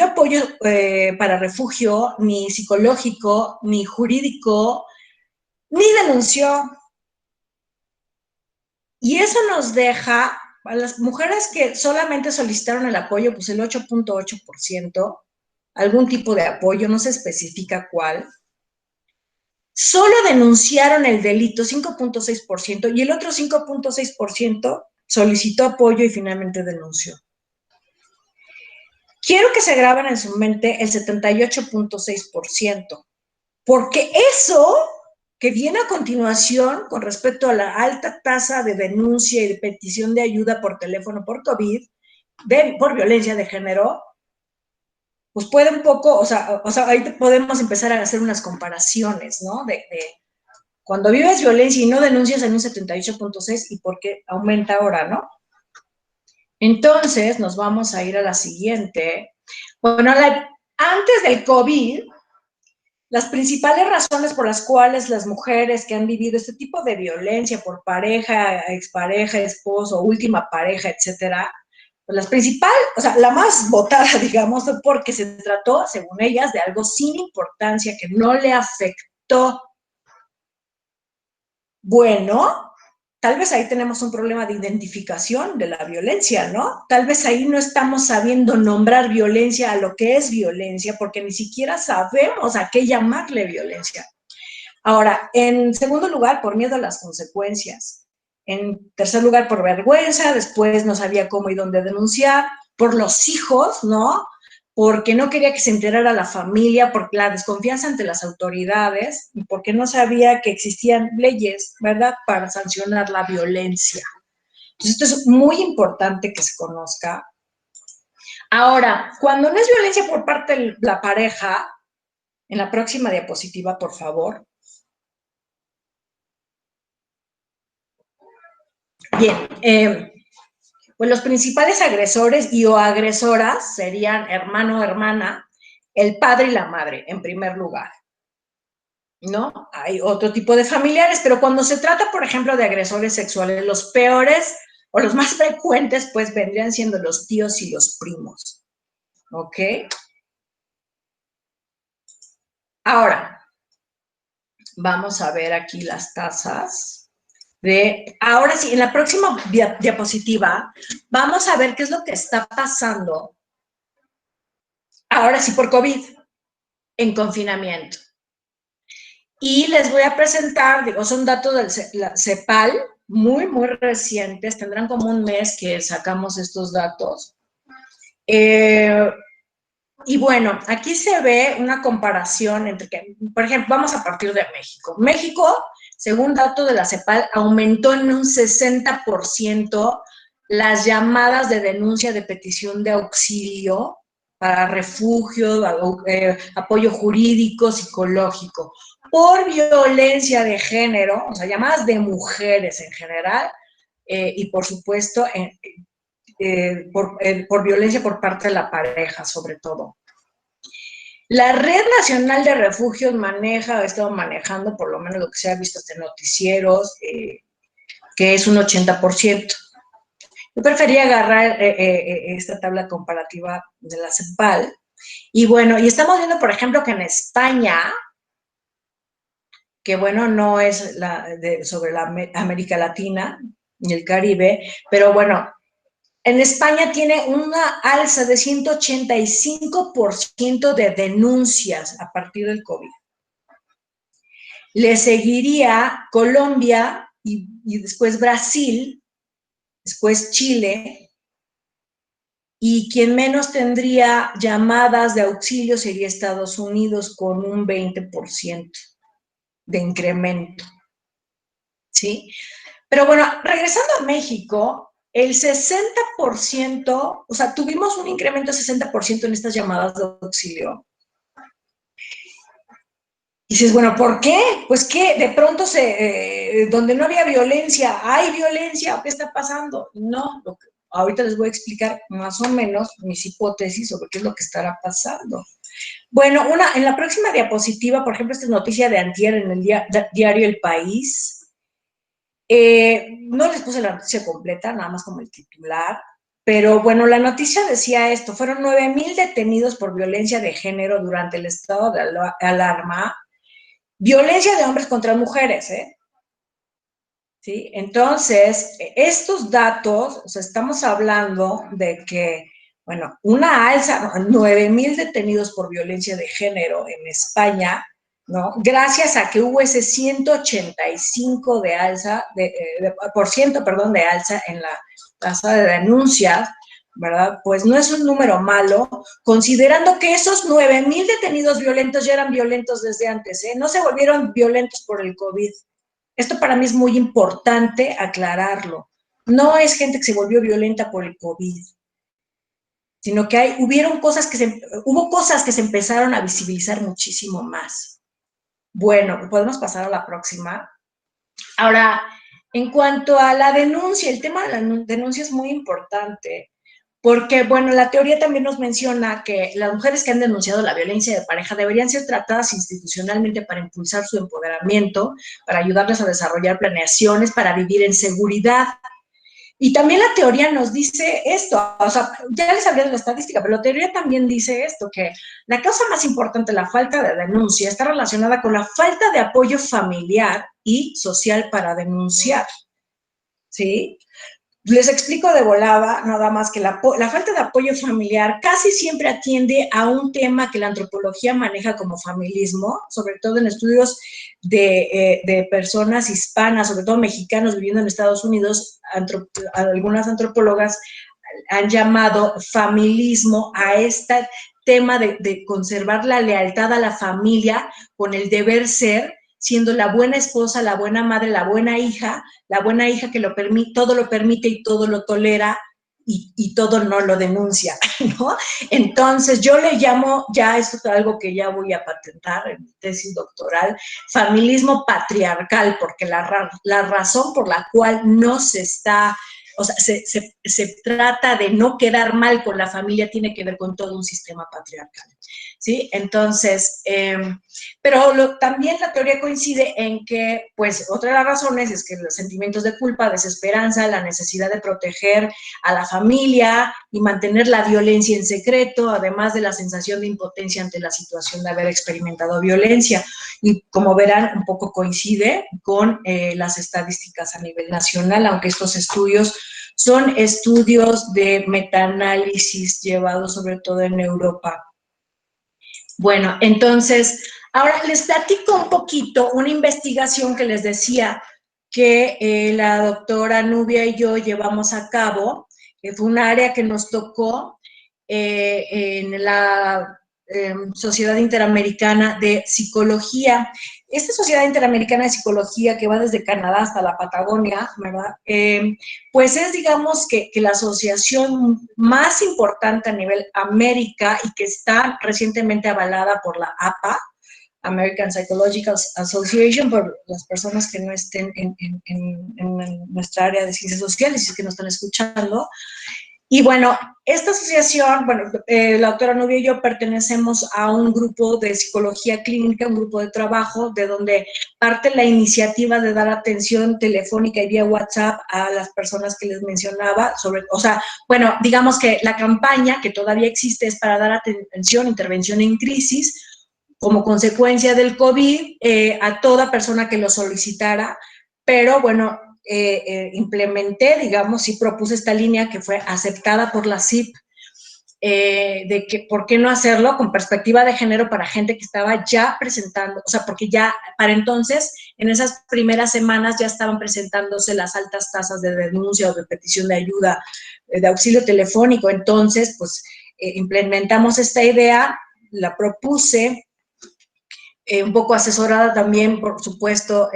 apoyo para refugio, ni psicológico, ni jurídico, ni denunció. Y eso nos deja a las mujeres que solamente solicitaron el apoyo, pues el 8.8%, algún tipo de apoyo, no se especifica cuál. Solo denunciaron el delito 5.6% y el otro 5.6% solicitó apoyo y finalmente denunció. Quiero que se graben en su mente el 78.6%, porque eso que viene a continuación con respecto a la alta tasa de denuncia y de petición de ayuda por teléfono por COVID, por violencia de género, pues puede un poco, o sea, ahí podemos empezar a hacer unas comparaciones, ¿no? Cuando vives violencia y no denuncias en un 78.6 y por qué aumenta ahora, ¿no? Entonces, nos vamos a ir a la siguiente. Bueno, antes del COVID, las principales razones por las cuales las mujeres que han vivido este tipo de violencia por pareja, expareja, esposo, última pareja, etcétera, pues las principales, o sea, la más votada, digamos, fue porque se trató, según ellas, de algo sin importancia que no le afectó. Bueno, tal vez ahí tenemos un problema de identificación de la violencia, ¿no? Tal vez ahí no estamos sabiendo nombrar violencia a lo que es violencia, porque ni siquiera sabemos a qué llamarle violencia. Ahora, en segundo lugar, por miedo a las consecuencias. En tercer lugar, por vergüenza, después no sabía cómo y dónde denunciar, por los hijos, ¿no? Porque no quería que se enterara la familia, por la desconfianza ante las autoridades y porque no sabía que existían leyes, ¿verdad?, para sancionar la violencia. Entonces, esto es muy importante que se conozca. Ahora, cuando no es violencia por parte de la pareja, en la próxima diapositiva, por favor. Bien, pues los principales agresores y o agresoras serían hermano o hermana, el padre y la madre, en primer lugar, ¿no? Hay otro tipo de familiares, pero cuando se trata, por ejemplo, de agresores sexuales, los peores o los más frecuentes, pues vendrían siendo los tíos y los primos, ¿ok? Ahora, vamos a ver aquí las tasas. Ahora sí, en la próxima diapositiva vamos a ver qué es lo que está pasando, ahora sí por COVID, en confinamiento. Y les voy a presentar, digo, son datos del CEPAL, muy, muy recientes, tendrán como un mes que sacamos estos datos. Y bueno, aquí se ve una comparación entre que, por ejemplo, vamos a partir de México. México, según datos de la CEPAL, aumentó en un 60% las llamadas de denuncia de petición de auxilio para refugio, apoyo jurídico, psicológico, por violencia de género, o sea, llamadas de mujeres en general, y por supuesto, por violencia por parte de la pareja, sobre todo. La Red Nacional de Refugios ha estado manejando, por lo menos lo que se ha visto hasta en noticieros, que es un 80%. Yo prefería agarrar esta tabla comparativa de la CEPAL. Y bueno, y estamos viendo, por ejemplo, que en España, que bueno, no es sobre la América Latina y el Caribe, pero bueno, en España tiene una alza de 185% de denuncias a partir del COVID. Le seguiría Colombia y después Brasil, después Chile, y quien menos tendría llamadas de auxilio sería Estados Unidos con un 20% de incremento, ¿sí? Pero bueno, regresando a México, el 60%, o sea, tuvimos un incremento de 60% en estas llamadas de auxilio. Y dices, bueno, ¿por qué? Pues que de pronto donde no había violencia, ¿hay violencia? ¿Qué está pasando? No, ahorita les voy a explicar más o menos mis hipótesis sobre qué es lo que estará pasando. Bueno, en la próxima diapositiva, por ejemplo, esta es noticia de antier en el diario El País. No les puse la noticia completa, nada más como el titular, pero bueno, la noticia decía esto: fueron 9,000 detenidos por violencia de género durante el estado de alarma. Violencia de hombres contra mujeres, ¿eh? ¿Sí? Entonces, estos datos, o sea, estamos hablando de que, bueno, una alza, 9,000 detenidos por violencia de género en España, ¿no? Gracias a que hubo ese 185 de alza, por ciento, perdón, de alza en la tasa de denuncias, ¿verdad? Pues no es un número malo, considerando que esos 9,000 detenidos violentos ya eran violentos desde antes, ¿eh? No se volvieron violentos por el COVID. Esto para mí es muy importante aclararlo. No es gente que se volvió violenta por el COVID, sino que hubo cosas que se empezaron a visibilizar muchísimo más. Bueno, podemos pasar a la próxima. Ahora, en cuanto a la denuncia, el tema de la denuncia es muy importante, porque, bueno, la teoría también nos menciona que las mujeres que han denunciado la violencia de pareja deberían ser tratadas institucionalmente para impulsar su empoderamiento, para ayudarles a desarrollar planeaciones, para vivir en seguridad. Y también la teoría nos dice esto, o sea, ya les hablé de la estadística, pero la teoría también dice esto, que la causa más importante, la falta de denuncia, está relacionada con la falta de apoyo familiar y social para denunciar, ¿sí? Les explico de volada, nada más que la falta de apoyo familiar casi siempre atiende a un tema que la antropología maneja como familismo, sobre todo en estudios de personas hispanas, sobre todo mexicanos viviendo en Estados Unidos. Algunas antropólogas han llamado familismo a este tema de conservar la lealtad a la familia con el deber ser, siendo la buena esposa, la buena madre, la buena hija que todo lo permite y todo lo tolera y todo no lo denuncia, ¿no? Entonces, yo le llamo, ya esto es algo que ya voy a patentar en mi tesis doctoral, familismo patriarcal, porque la razón por la cual no se está, o sea, se trata de no quedar mal con la familia tiene que ver con todo un sistema patriarcal, ¿sí? Entonces, pero también la teoría coincide en que, pues, otra de las razones es que los sentimientos de culpa, desesperanza, la necesidad de proteger a la familia y mantener la violencia en secreto, además de la sensación de impotencia ante la situación de haber experimentado violencia. Y como verán, un poco coincide con las estadísticas a nivel nacional, aunque estos estudios son estudios de metaanálisis llevados sobre todo en Europa. Bueno, entonces, ahora les platico un poquito una investigación que les decía que la doctora Nubia y yo llevamos a cabo, que fue un área que nos tocó en la Sociedad Interamericana de Psicología. Esta Sociedad Interamericana de Psicología, que va desde Canadá hasta la Patagonia, ¿verdad? Pues es, digamos, que la asociación más importante a nivel América y que está recientemente avalada por la APA, American Psychological Association, por las personas que no estén en nuestra área de ciencias sociales y que nos están escuchando. Y bueno, esta asociación, bueno, la doctora Nubia y yo pertenecemos a un grupo de psicología clínica, un grupo de trabajo, de donde parte la iniciativa de dar atención telefónica y vía WhatsApp a las personas que les mencionaba, o sea, bueno, digamos que la campaña que todavía existe es para dar atención, intervención en crisis, como consecuencia del COVID, a toda persona que lo solicitara, pero bueno, implementé, digamos, y propuse esta línea que fue aceptada por la CIP, de que por qué no hacerlo con perspectiva de género para gente que estaba ya presentando, o sea, porque ya para entonces, en esas primeras semanas ya estaban presentándose las altas tasas de denuncia o de petición de ayuda, de auxilio telefónico. Entonces, pues, implementamos esta idea, la propuse, un poco asesorada también, por supuesto,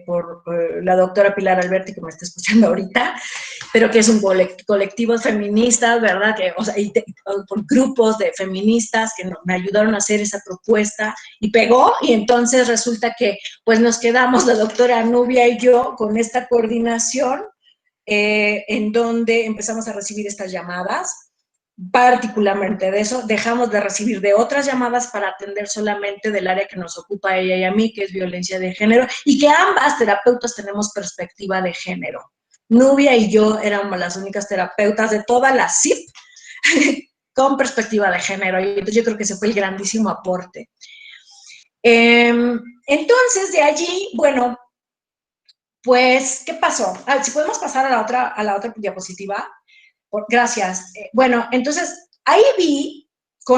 por la doctora Pilar Alberti, que me está escuchando ahorita, pero que es un colectivo feministas, ¿verdad? Que, o sea, por grupos de feministas que me ayudaron a hacer esa propuesta y pegó, y entonces resulta que pues nos quedamos la doctora Nubia y yo con esta coordinación, en donde empezamos a recibir estas llamadas. Particularmente de eso, dejamos de recibir de otras llamadas para atender solamente del área que nos ocupa a ella y a mí, que es violencia de género, y que ambas terapeutas tenemos perspectiva de género. Nubia y yo éramos las únicas terapeutas de toda la CIP con perspectiva de género, y entonces yo creo que ese fue el grandísimo aporte. Entonces, de allí, bueno, pues, ¿qué pasó? Si podemos pasar a la otra diapositiva. Gracias. Bueno, entonces ahí vi,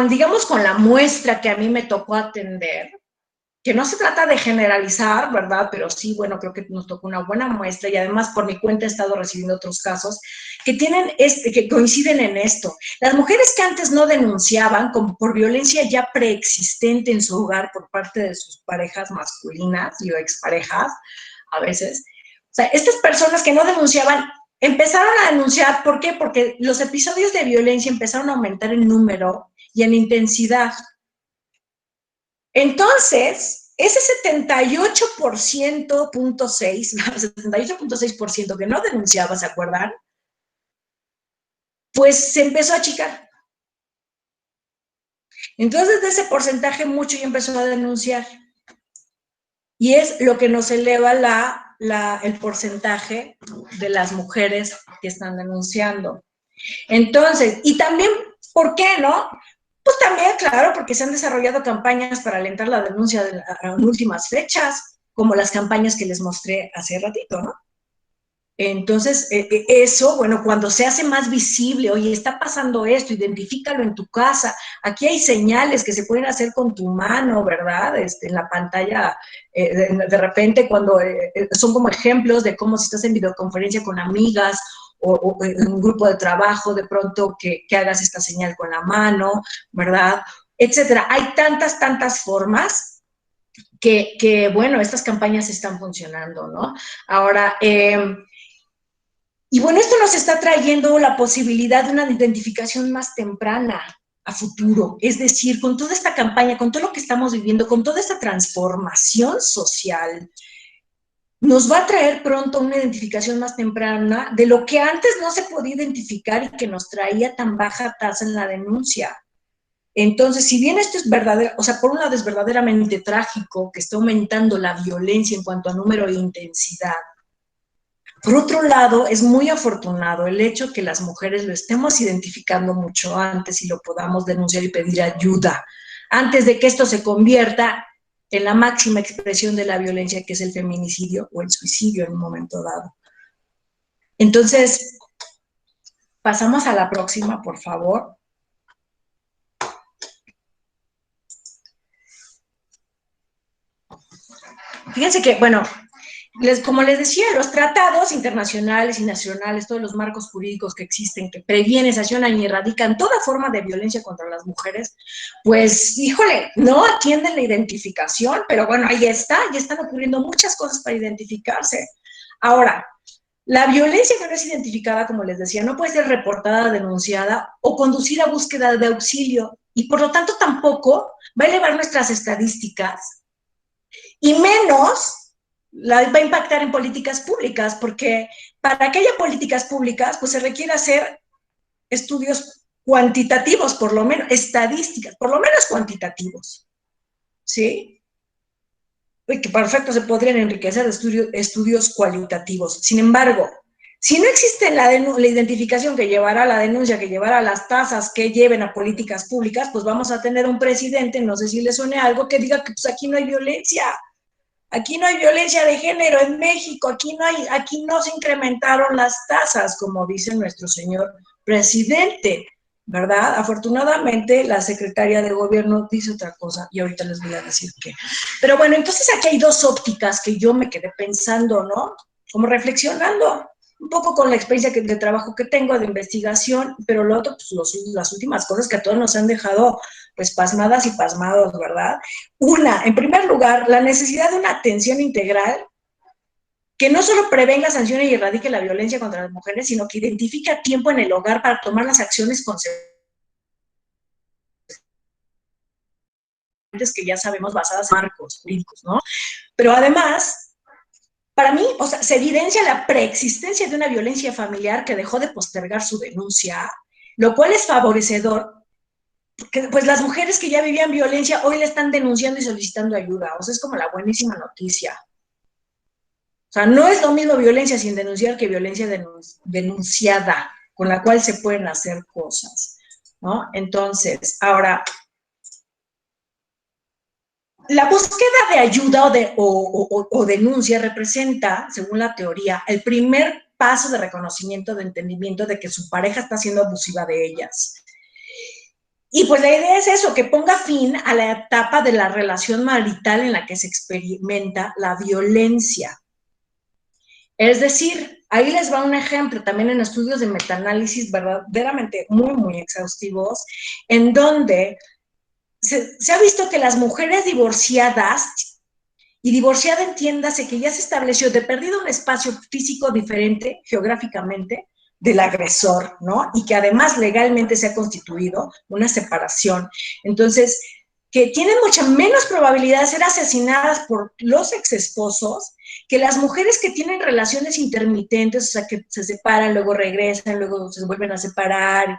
digamos, con la muestra que a mí me tocó atender, que no se trata de generalizar, ¿verdad? Pero sí, bueno, creo que nos tocó una buena muestra, y además por mi cuenta he estado recibiendo otros casos que que coinciden en esto. Las mujeres que antes no denunciaban como por violencia ya preexistente en su hogar por parte de sus parejas masculinas y o exparejas, a veces, o sea, estas personas que no denunciaban empezaron a denunciar. ¿Por qué? Porque los episodios de violencia empezaron a aumentar en número y en intensidad. Entonces, ese 78.6% que no denunciaba, ¿se acuerdan? Pues se empezó a achicar. Entonces, de ese porcentaje, mucho ya empezó a denunciar. Y es lo que nos eleva el porcentaje de las mujeres que están denunciando. Entonces, y también, ¿por qué no? Pues también, claro, porque se han desarrollado campañas para alentar la denuncia en últimas fechas, como las campañas que les mostré hace ratito, ¿no? Entonces, eso, bueno, cuando se hace más visible, oye, está pasando esto, identifícalo en tu casa, aquí hay señales que se pueden hacer con tu mano, ¿verdad? En la pantalla, de repente cuando son como ejemplos de cómo si estás en videoconferencia con amigas o en un grupo de trabajo, de pronto que hagas esta señal con la mano, ¿verdad? Etcétera. Hay tantas formas que bueno, estas campañas están funcionando, ¿no? Ahora, y bueno, esto nos está trayendo la posibilidad de una identificación más temprana a futuro. Es decir, con toda esta campaña, con todo lo que estamos viviendo, con toda esta transformación social, nos va a traer pronto una identificación más temprana de lo que antes no se podía identificar y que nos traía tan baja tasa en la denuncia. Entonces, si bien esto es verdadero, o sea, por un lado es verdaderamente trágico que esté aumentando la violencia en cuanto a número e intensidad, por otro lado, es muy afortunado el hecho que las mujeres lo estemos identificando mucho antes y lo podamos denunciar y pedir ayuda, antes de que esto se convierta en la máxima expresión de la violencia, que es el feminicidio o el suicidio en un momento dado. Entonces, pasamos a la próxima, por favor. Fíjense que, bueno, como les decía, los tratados internacionales y nacionales, todos los marcos jurídicos que existen, que previenen, sancionan y erradican toda forma de violencia contra las mujeres, pues, híjole, no atienden la identificación, pero bueno, ahí está, ya están ocurriendo muchas cosas para identificarse. Ahora, la violencia que no es identificada, como les decía, no puede ser reportada, denunciada o conducir a búsqueda de auxilio, y por lo tanto tampoco va a elevar nuestras estadísticas, y menos va a impactar en políticas públicas, porque para que haya políticas públicas, pues se requiere hacer estudios cuantitativos, por lo menos, estadísticas, por lo menos cuantitativos, ¿sí? Y que perfecto se podrían enriquecer de estudios cualitativos. Sin embargo, si no existe la identificación que llevará a la denuncia, que llevará a las tasas que lleven a políticas públicas, pues vamos a tener un presidente, no sé si le suene algo, que diga que pues aquí no hay violencia. Aquí no hay violencia de género en México, aquí no se incrementaron las tasas, como dice nuestro señor presidente, ¿verdad? Afortunadamente, la secretaria de gobierno dice otra cosa y ahorita les voy a decir qué. Pero bueno, entonces aquí hay dos ópticas que yo me quedé pensando, ¿no? Como reflexionando un poco con la experiencia de trabajo que tengo, de investigación, pero lo otro, pues las últimas cosas que a todos nos han dejado, pues pasmadas y pasmados, ¿verdad? Una, en primer lugar, la necesidad de una atención integral que no solo prevenga, sancione y erradique la violencia contra las mujeres, sino que identifique a tiempo en el hogar para tomar las acciones consecuentes que ya sabemos basadas en marcos jurídicos, ¿no? Pero además, para mí, o sea, se evidencia la preexistencia de una violencia familiar que dejó de postergar su denuncia, lo cual es favorecedor, porque pues las mujeres que ya vivían violencia hoy le están denunciando y solicitando ayuda, o sea, es como la buenísima noticia. O sea, no es lo mismo violencia sin denunciar que violencia denunciada, con la cual se pueden hacer cosas, ¿no? Entonces, ahora, la búsqueda de ayuda o denuncia representa, según la teoría, el primer paso de reconocimiento, de entendimiento de que su pareja está siendo abusiva de ellas. Y pues la idea es eso, que ponga fin a la etapa de la relación marital en la que se experimenta la violencia. Es decir, ahí les va un ejemplo, también en estudios de metaanálisis verdaderamente muy, muy exhaustivos, en donde se ha visto que las mujeres divorciadas, y divorciada entiéndase que ya se estableció de perdido un espacio físico diferente geográficamente del agresor, ¿no? Y que además legalmente se ha constituido una separación. Entonces, que tienen mucha menos probabilidad de ser asesinadas por los exesposos que las mujeres que tienen relaciones intermitentes, o sea, que se separan, luego regresan, luego se vuelven a separar.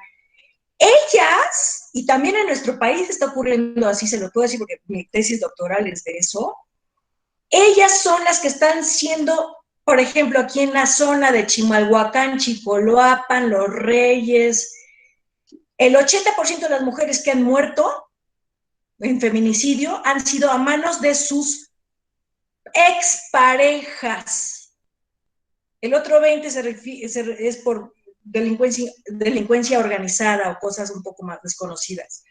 Ellas, y también en nuestro país está ocurriendo así, se lo puedo decir porque mi tesis doctoral es de eso, ellas son las que están siendo, por ejemplo, aquí en la zona de Chimalhuacán, Chicoloapan, Los Reyes, el 80% de las mujeres que han muerto en feminicidio han sido a manos de sus exparejas. El otro 20% es por delincuencia organizada o cosas un poco más desconocidas.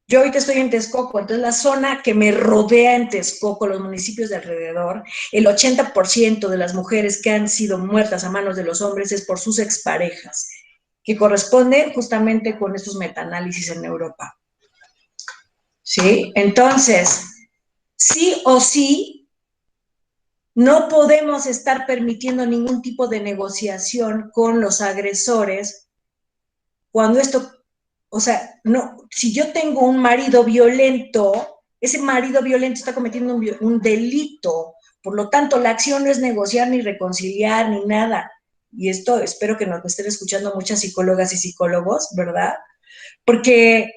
Yo ahorita estoy en Texcoco, entonces la zona que me rodea en Texcoco, los municipios de alrededor, el 80% de las mujeres que han sido muertas a manos de los hombres es por sus exparejas, que corresponde justamente con estos metaanálisis en Europa. ¿Sí? Entonces, sí o sí, no podemos estar permitiendo ningún tipo de negociación con los agresores cuando esto, o sea, no, si yo tengo un marido violento, ese marido violento está cometiendo un delito, por lo tanto, la acción no es negociar ni reconciliar ni nada. Y esto espero que nos estén escuchando muchas psicólogas y psicólogos, ¿verdad? Porque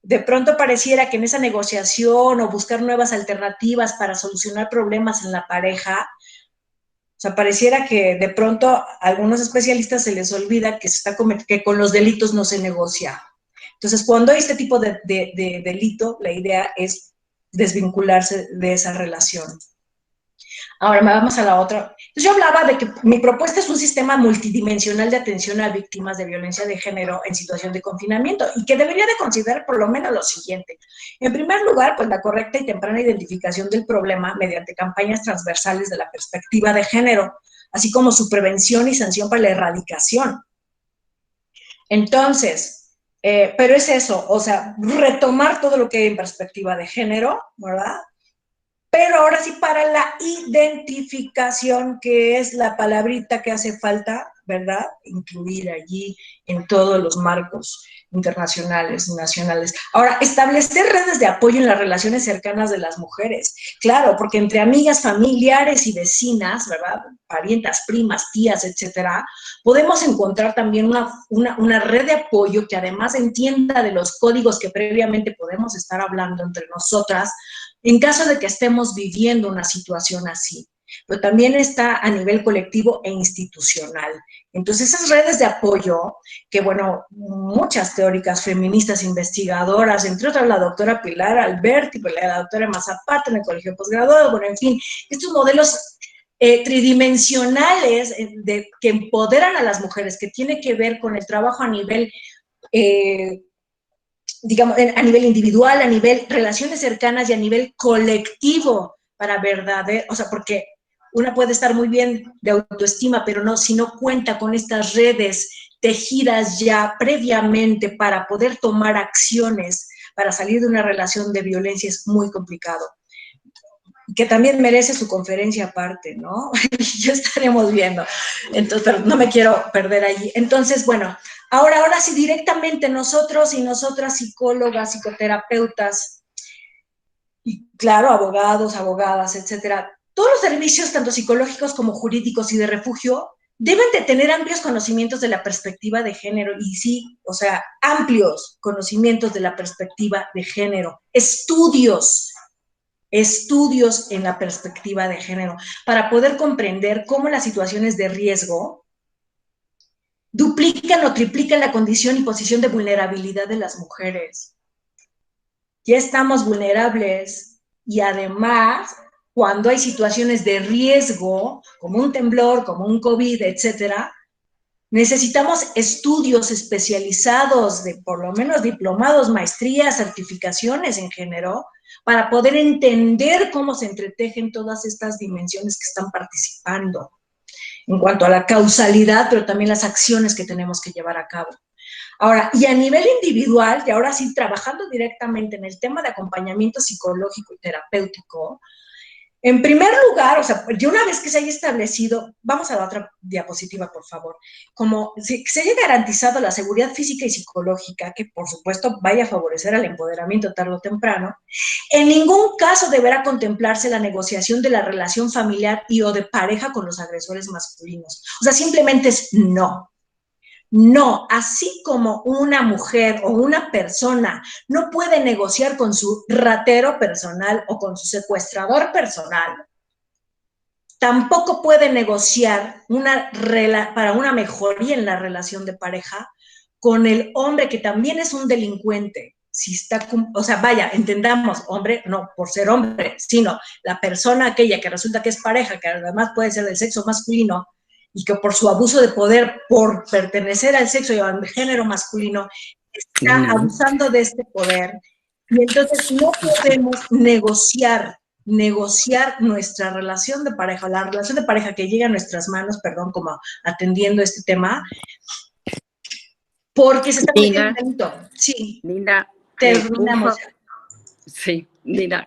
de pronto pareciera que en esa negociación o buscar nuevas alternativas para solucionar problemas en la pareja, o sea, pareciera que de pronto a algunos especialistas se les olvida que con los delitos no se negocia. Entonces, cuando hay este tipo de delito, la idea es desvincularse de esa relación. Ahora vamos a la otra. Entonces, yo hablaba de que mi propuesta es un sistema multidimensional de atención a víctimas de violencia de género en situación de confinamiento y que debería de considerar por lo menos lo siguiente. En primer lugar, pues la correcta y temprana identificación del problema mediante campañas transversales de la perspectiva de género, así como su prevención y sanción para la erradicación. Entonces, pero es eso, o sea, retomar todo lo que hay en perspectiva de género, ¿verdad? Pero ahora sí, para la identificación, que es la palabrita que hace falta, ¿verdad? Incluir allí en todos los marcos internacionales, nacionales. Ahora, establecer redes de apoyo en las relaciones cercanas de las mujeres. Claro, porque entre amigas, familiares y vecinas, ¿verdad? Parientas, primas, tías, etcétera, podemos encontrar también una red de apoyo que además entienda de los códigos que previamente podemos estar hablando entre nosotras, en caso de que estemos viviendo una situación así. Pero también está a nivel colectivo e institucional. Entonces, esas redes de apoyo, que bueno, muchas teóricas feministas investigadoras, entre otras la doctora Pilar Alberti, la doctora Emma Zapata en el Colegio Postgraduado, bueno, en fin, estos modelos tridimensionales que empoderan a las mujeres, que tiene que ver con el trabajo a nivel digamos, a nivel individual, a nivel relaciones cercanas y a nivel colectivo, para verdad, o sea, porque una puede estar muy bien de autoestima, pero no, si no cuenta con estas redes tejidas ya previamente para poder tomar acciones para salir de una relación de violencia, es muy complicado. Que también merece su conferencia aparte, ¿no? Ya estaremos viendo. Entonces, pero no me quiero perder allí. Entonces, bueno, ahora sí, directamente nosotros y nosotras, psicólogas, psicoterapeutas, y claro, abogados, abogadas, etcétera, todos los servicios, tanto psicológicos como jurídicos y de refugio, deben de tener amplios conocimientos de la perspectiva de género, y sí, o sea, amplios conocimientos de la perspectiva de género, estudios en la perspectiva de género, para poder comprender cómo las situaciones de riesgo duplican o triplican la condición y posición de vulnerabilidad de las mujeres. Ya estamos vulnerables y además, cuando hay situaciones de riesgo, como un temblor, como un COVID, etcétera, necesitamos estudios especializados, de por lo menos diplomados, maestrías, certificaciones en género, para poder entender cómo se entretejen todas estas dimensiones que están participando en cuanto a la causalidad, pero también las acciones que tenemos que llevar a cabo. Ahora, y a nivel individual, y ahora sí trabajando directamente en el tema de acompañamiento psicológico y terapéutico, en primer lugar, o sea, de una vez que se haya establecido, vamos a la otra diapositiva, por favor, como si se haya garantizado la seguridad física y psicológica, que por supuesto vaya a favorecer al empoderamiento tarde o temprano, en ningún caso deberá contemplarse la negociación de la relación familiar y o de pareja con los agresores masculinos. O sea, simplemente es no. No, así como una mujer o una persona no puede negociar con su ratero personal o con su secuestrador personal, tampoco puede negociar para una mejoría en la relación de pareja con el hombre que también es un delincuente. Si está, o sea, vaya, entendamos, hombre, no por ser hombre, sino la persona aquella que resulta que es pareja, que además puede ser del sexo masculino, y que por su abuso de poder, por pertenecer al sexo y al género masculino, está abusando de este poder. Y entonces no podemos negociar nuestra relación de pareja, la relación de pareja que llega a nuestras manos, perdón, como atendiendo este tema, porque se está Nina, delito. Sí. Nina, Terminamos. Sí, Nina,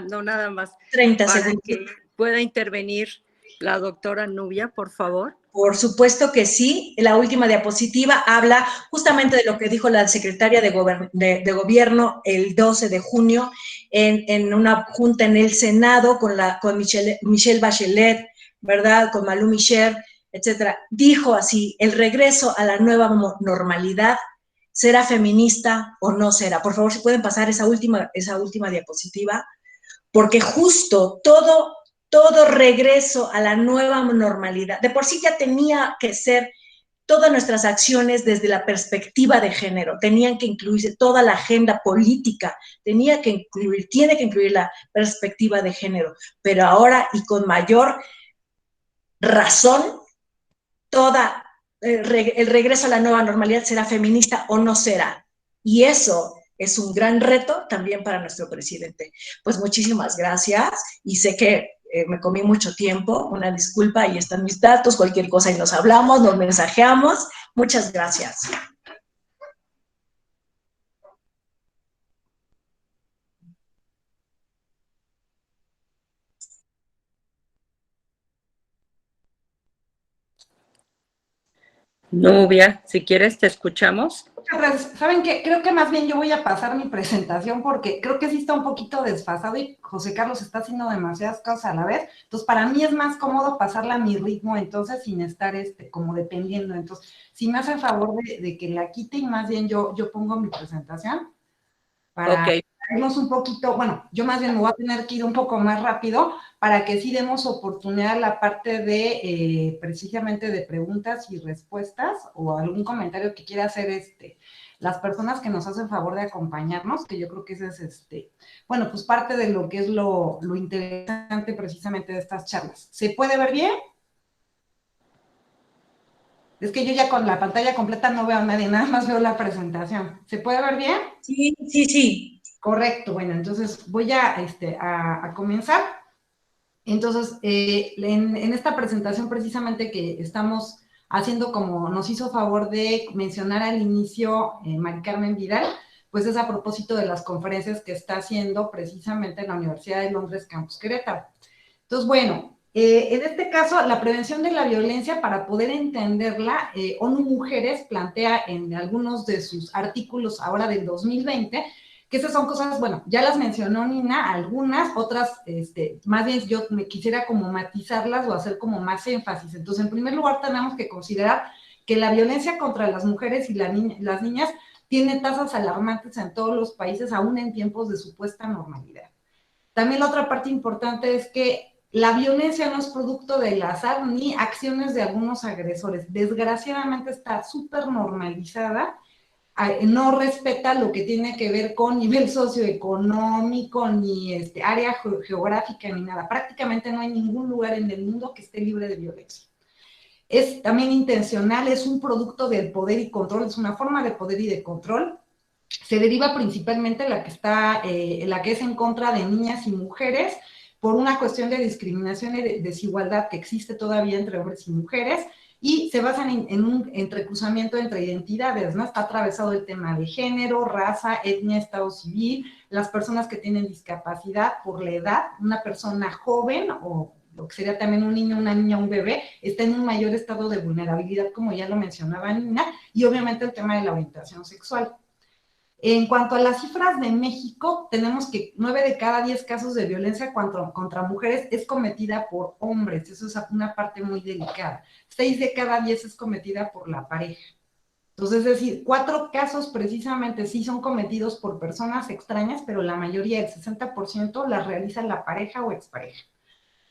no, nada más. 30 para segundos. que pueda intervenir la doctora Nubia, por favor. Por supuesto que sí. La última diapositiva habla justamente de lo que dijo la secretaria de Gobierno el 12 de junio en una junta en el Senado con Michelle Bachelet, ¿verdad? Con Malú Michel, etcétera. Dijo así: el regreso a la nueva normalidad, ¿será feminista o no será? Por favor, si pueden pasar esa última diapositiva, porque justo todo regreso a la nueva normalidad, de por sí ya tenía que ser todas nuestras acciones desde la perspectiva de género, tenían que incluirse toda la agenda política, tiene que incluir la perspectiva de género, pero ahora y con mayor razón, el regreso a la nueva normalidad será feminista o no será. Y eso es un gran reto también para nuestro presidente. Pues muchísimas gracias, y sé que me comí mucho tiempo, una disculpa, ahí están mis datos, cualquier cosa y nos hablamos, nos mensajeamos. Muchas gracias. Nubia, si quieres, te escuchamos. Muchas gracias. ¿Saben qué? Creo que más bien yo voy a pasar mi presentación porque creo que sí está un poquito desfasado y José Carlos está haciendo demasiadas cosas a la vez. Entonces, para mí es más cómodo pasarla a mi ritmo, entonces, sin estar como dependiendo. Entonces, si me hacen favor de que la quite y más bien yo pongo mi presentación para irnos un poquito, bueno, yo más bien me voy a tener que ir un poco más rápido para que sí demos oportunidad a la parte de precisamente de preguntas y respuestas o algún comentario que quiera hacer las personas que nos hacen favor de acompañarnos, que yo creo que ese es bueno, pues parte de lo que es lo interesante precisamente de estas charlas. ¿Se puede ver bien? Es que yo ya con la pantalla completa no veo a nadie, nada más veo la presentación. ¿Se puede ver bien? Sí, sí, sí. Correcto, bueno, entonces voy a comenzar. Entonces, en esta presentación precisamente que estamos haciendo, como nos hizo favor de mencionar al inicio Mari Carmen Vidal, pues es a propósito de las conferencias que está haciendo precisamente en la Universidad de Londres, Campus Querétaro. Entonces, bueno, en este caso, la prevención de la violencia, para poder entenderla, ONU Mujeres plantea en algunos de sus artículos ahora del 2020, que esas son cosas, bueno, ya las mencionó Nina, algunas, otras, más bien yo me quisiera como matizarlas o hacer como más énfasis. Entonces, en primer lugar, tenemos que considerar que la violencia contra las mujeres y las niñas tiene tasas alarmantes en todos los países, aún en tiempos de supuesta normalidad. También la otra parte importante es que la violencia no es producto del azar ni acciones de algunos agresores. Desgraciadamente está súper normalizada, no respeta lo que tiene que ver con nivel socioeconómico, ni área geográfica, ni nada. Prácticamente no hay ningún lugar en el mundo que esté libre de violencia. Es también intencional, es un producto del poder y control, es una forma de poder y de control. Se deriva principalmente la que es en contra de niñas y mujeres, por una cuestión de discriminación y de desigualdad que existe todavía entre hombres y mujeres, y se basan en un entrecruzamiento entre identidades, ¿no? Está atravesado el tema de género, raza, etnia, estado civil, las personas que tienen discapacidad por la edad, una persona joven o lo que sería también un niño, una niña, un bebé, está en un mayor estado de vulnerabilidad, como ya lo mencionaba Nina, y obviamente el tema de la orientación sexual. En cuanto a las cifras de México, tenemos que 9 de cada 10 casos de violencia contra mujeres es cometida por hombres, eso es una parte muy delicada. 6 de cada 10 es cometida por la pareja. Entonces, es decir, 4 casos precisamente sí son cometidos por personas extrañas, pero la mayoría, el 60%, las realiza la pareja o expareja.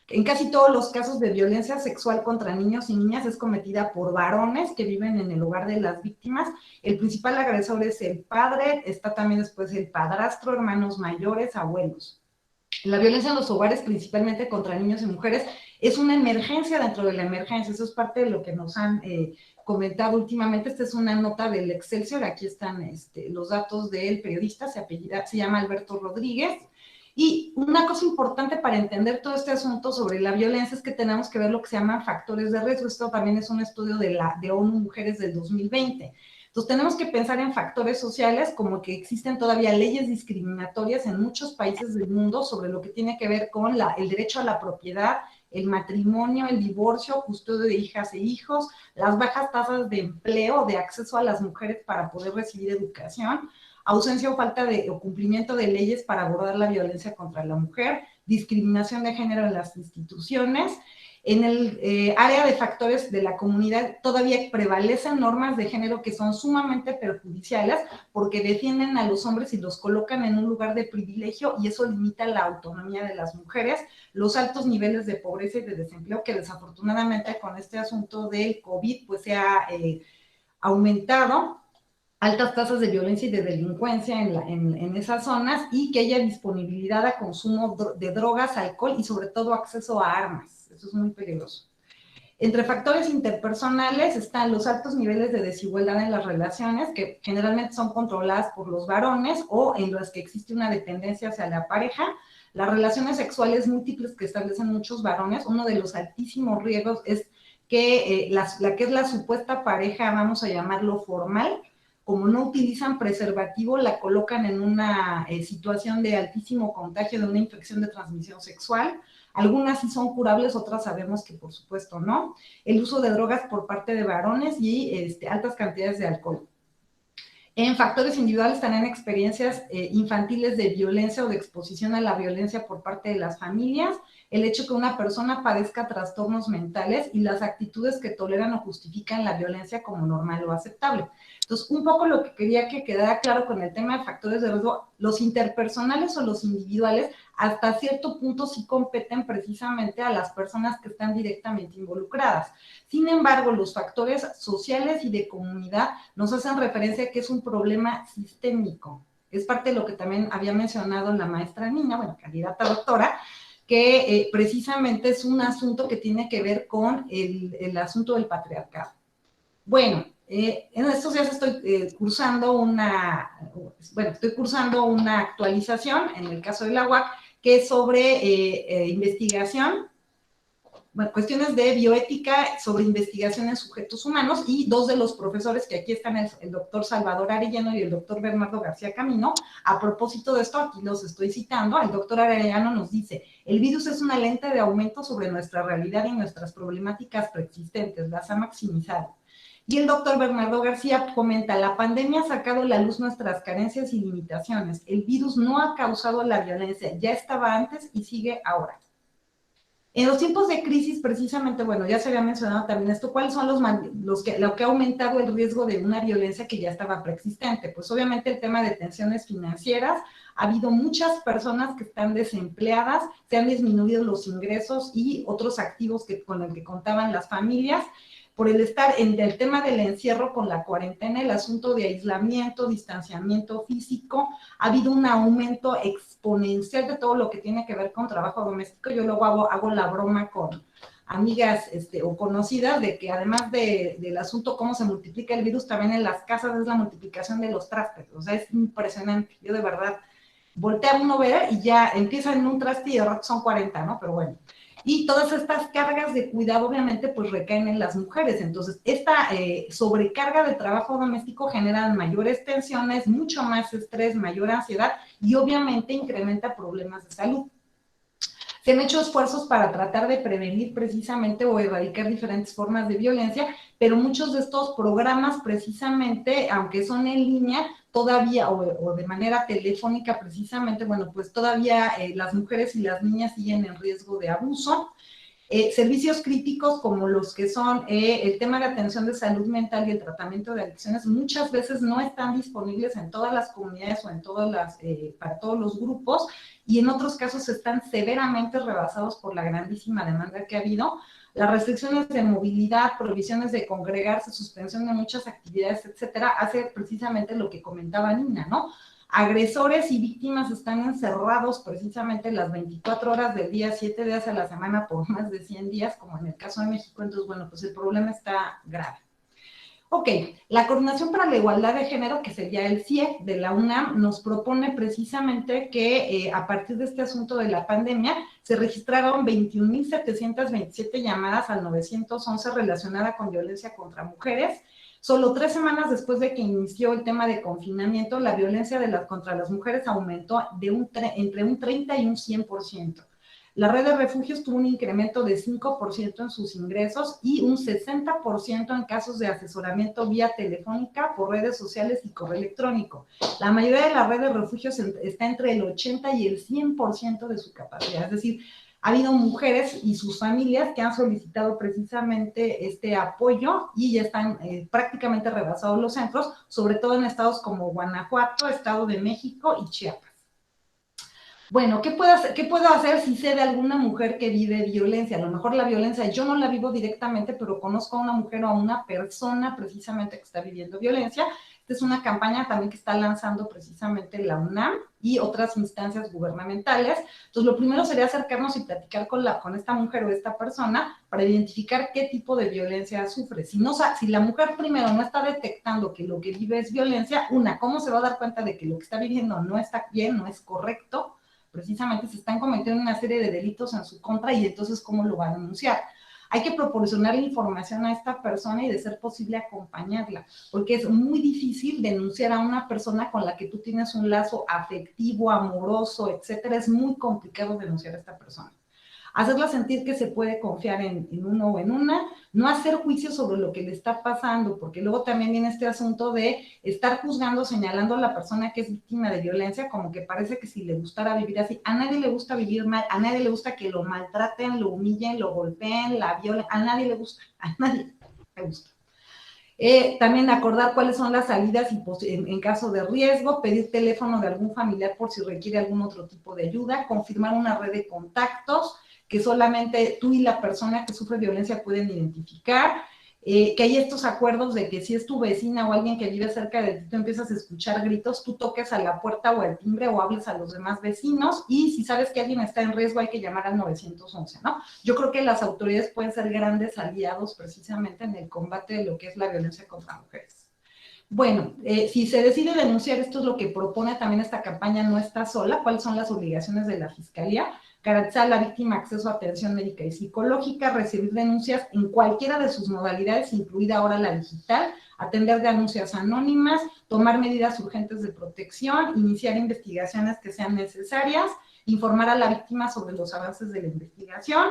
En casi todos los casos de violencia sexual contra niños y niñas es cometida por varones que viven en el hogar de las víctimas. El principal agresor es el padre, está también después el padrastro, hermanos mayores, abuelos. La violencia en los hogares, principalmente contra niños y mujeres, es una emergencia dentro de la emergencia. Eso es parte de lo que nos han comentado últimamente. Esta es una nota del Excelsior. Aquí están los datos del periodista, se llama Alberto Rodríguez. Y una cosa importante para entender todo este asunto sobre la violencia es que tenemos que ver lo que se llaman factores de riesgo. Esto también es un estudio de ONU Mujeres del 2020. Entonces tenemos que pensar en factores sociales, como que existen todavía leyes discriminatorias en muchos países del mundo sobre lo que tiene que ver con el derecho a la propiedad, el matrimonio, el divorcio, custodia de hijas e hijos, las bajas tasas de empleo, de acceso a las mujeres para poder recibir educación, ausencia o falta de cumplimiento de leyes para abordar la violencia contra la mujer, discriminación de género en las instituciones. En el área de factores de la comunidad todavía prevalecen normas de género que son sumamente perjudiciales porque defienden a los hombres y los colocan en un lugar de privilegio y eso limita la autonomía de las mujeres, los altos niveles de pobreza y de desempleo que desafortunadamente con este asunto del COVID pues se ha aumentado, altas tasas de violencia y de delincuencia en esas zonas y que haya disponibilidad a consumo de drogas, alcohol y sobre todo acceso a armas. Eso es muy peligroso. Entre factores interpersonales están los altos niveles de desigualdad en las relaciones, que generalmente son controladas por los varones o en las que existe una dependencia hacia la pareja, las relaciones sexuales múltiples que establecen muchos varones. Uno de los altísimos riesgos es que la que es la supuesta pareja, vamos a llamarlo formal, como no utilizan preservativo, la colocan en una situación de altísimo contagio de una infección de transmisión sexual. Algunas sí son curables, otras sabemos que por supuesto no. El uso de drogas por parte de varones y altas cantidades de alcohol. En factores individuales también experiencias infantiles de violencia o de exposición a la violencia por parte de las familias, el hecho que una persona padezca trastornos mentales y las actitudes que toleran o justifican la violencia como normal o aceptable. Entonces, un poco lo que quería que quedara claro con el tema de factores de riesgo, los interpersonales o los individuales hasta cierto punto sí competen precisamente a las personas que están directamente involucradas. Sin embargo, los factores sociales y de comunidad nos hacen referencia a que es un problema sistémico. Es parte de lo que también había mencionado la maestra Nina, bueno, candidata doctora, que precisamente es un asunto que tiene que ver con el asunto del patriarcado. Bueno, en estos días estoy cursando una actualización, en el caso de la UAC, que es sobre investigación, bueno, cuestiones de bioética sobre investigación en sujetos humanos, y dos de los profesores que aquí están, el doctor Salvador Arellano y el doctor Bernardo García Camino, a propósito de esto, aquí los estoy citando. El doctor Arellano nos dice: el virus es una lente de aumento sobre nuestra realidad y nuestras problemáticas preexistentes, las ha maximizado. Y el doctor Bernardo García comenta: la pandemia ha sacado a la luz nuestras carencias y limitaciones. El virus no ha causado la violencia, ya estaba antes y sigue ahora. En los tiempos de crisis, precisamente, bueno, ya se había mencionado también esto, ¿cuáles son lo que ha aumentado el riesgo de una violencia que ya estaba preexistente? Pues obviamente el tema de tensiones financieras. Ha habido muchas personas que están desempleadas, se han disminuido los ingresos y otros activos con los que contaban las familias, por el estar en el tema del encierro con la cuarentena, el asunto de aislamiento, distanciamiento físico. Ha habido un aumento exponencial de todo lo que tiene que ver con trabajo doméstico. Yo luego hago la broma con amigas o conocidas de que además del asunto cómo se multiplica el virus, también en las casas es la multiplicación de los trastes. O sea, es impresionante. Yo de verdad voltea uno a ver y ya empieza en un traste y de rato son 40, ¿no? Pero bueno. Y todas estas cargas de cuidado obviamente pues recaen en las mujeres. Entonces, esta sobrecarga de trabajo doméstico genera mayores tensiones, mucho más estrés, mayor ansiedad y obviamente incrementa problemas de salud. Se han hecho esfuerzos para tratar de prevenir precisamente o erradicar diferentes formas de violencia, pero muchos de estos programas precisamente, aunque son en línea, todavía, o de manera telefónica precisamente, bueno, pues todavía las mujeres y las niñas siguen en riesgo de abuso. Servicios críticos como los que son el tema de atención de salud mental y el tratamiento de adicciones muchas veces no están disponibles en todas las comunidades o en para todos los grupos, y en otros casos están severamente rebasados por la grandísima demanda que ha habido. Las restricciones de movilidad, prohibiciones de congregarse, suspensión de muchas actividades, etcétera, hace precisamente lo que comentaba Nina, ¿no? Agresores y víctimas están encerrados precisamente las 24 horas del día, 7 días a la semana por más de 100 días, como en el caso de México. Entonces, bueno, pues el problema está grave. Ok, la Coordinación para la Igualdad de Género, que sería el CIE de la UNAM, nos propone precisamente que a partir de este asunto de la pandemia se registraron 21,727 llamadas al 911 relacionadas con violencia contra mujeres. Solo 3 semanas después de que inició el tema de confinamiento, la violencia contra las mujeres aumentó entre un 30 y un 100%. La red de refugios tuvo un incremento de 5% en sus ingresos y un 60% en casos de asesoramiento vía telefónica, por redes sociales y correo electrónico. La mayoría de la red de refugios está entre el 80 y el 100% de su capacidad. Es decir, ha habido mujeres y sus familias que han solicitado precisamente este apoyo y ya están prácticamente rebasados los centros, sobre todo en estados como Guanajuato, Estado de México y Chiapas. Bueno, ¿qué puedo hacer si sé de alguna mujer que vive violencia? A lo mejor la violencia yo no la vivo directamente, pero conozco a una mujer o a una persona precisamente que está viviendo violencia. Esta es una campaña también que está lanzando precisamente la UNAM y otras instancias gubernamentales. Entonces, lo primero sería acercarnos y platicar con esta mujer o esta persona para identificar qué tipo de violencia sufre. Si la mujer primero no está detectando que lo que vive es violencia, ¿cómo se va a dar cuenta de que lo que está viviendo no está bien, no es correcto? Precisamente se están cometiendo una serie de delitos en su contra, y entonces, ¿cómo lo va a denunciar? Hay que proporcionarle información a esta persona y, de ser posible, acompañarla, porque es muy difícil denunciar a una persona con la que tú tienes un lazo afectivo, amoroso, etcétera. Es muy complicado denunciar a esta persona. hacerla sentir que se puede confiar en uno o en una, no hacer juicios sobre lo que le está pasando, porque luego también viene este asunto de estar juzgando, señalando a la persona que es víctima de violencia, como que parece que si le gustara vivir así, a nadie le gusta vivir mal, a nadie le gusta que lo maltraten, lo humillen, lo golpeen, la violen, a nadie le gusta, a nadie le gusta. También acordar cuáles son las salidas y en caso de riesgo, pedir teléfono de algún familiar por si requiere algún otro tipo de ayuda, confirmar una red de contactos que solamente tú y la persona que sufre violencia pueden identificar, que hay estos acuerdos de que si es tu vecina o alguien que vive cerca de ti, tú empiezas a escuchar gritos, tú toques a la puerta o al timbre o hables a los demás vecinos, y si sabes que alguien está en riesgo hay que llamar al 911, ¿no? Yo creo que las autoridades pueden ser grandes aliados precisamente en el combate de lo que es la violencia contra mujeres. Bueno, si se decide denunciar, esto es lo que propone también esta campaña No Estás Sola. ¿Cuáles son las obligaciones de la Fiscalía? Garantizar a la víctima acceso a atención médica y psicológica, recibir denuncias en cualquiera de sus modalidades, incluida ahora la digital, atender denuncias anónimas, tomar medidas urgentes de protección, iniciar investigaciones que sean necesarias, informar a la víctima sobre los avances de la investigación.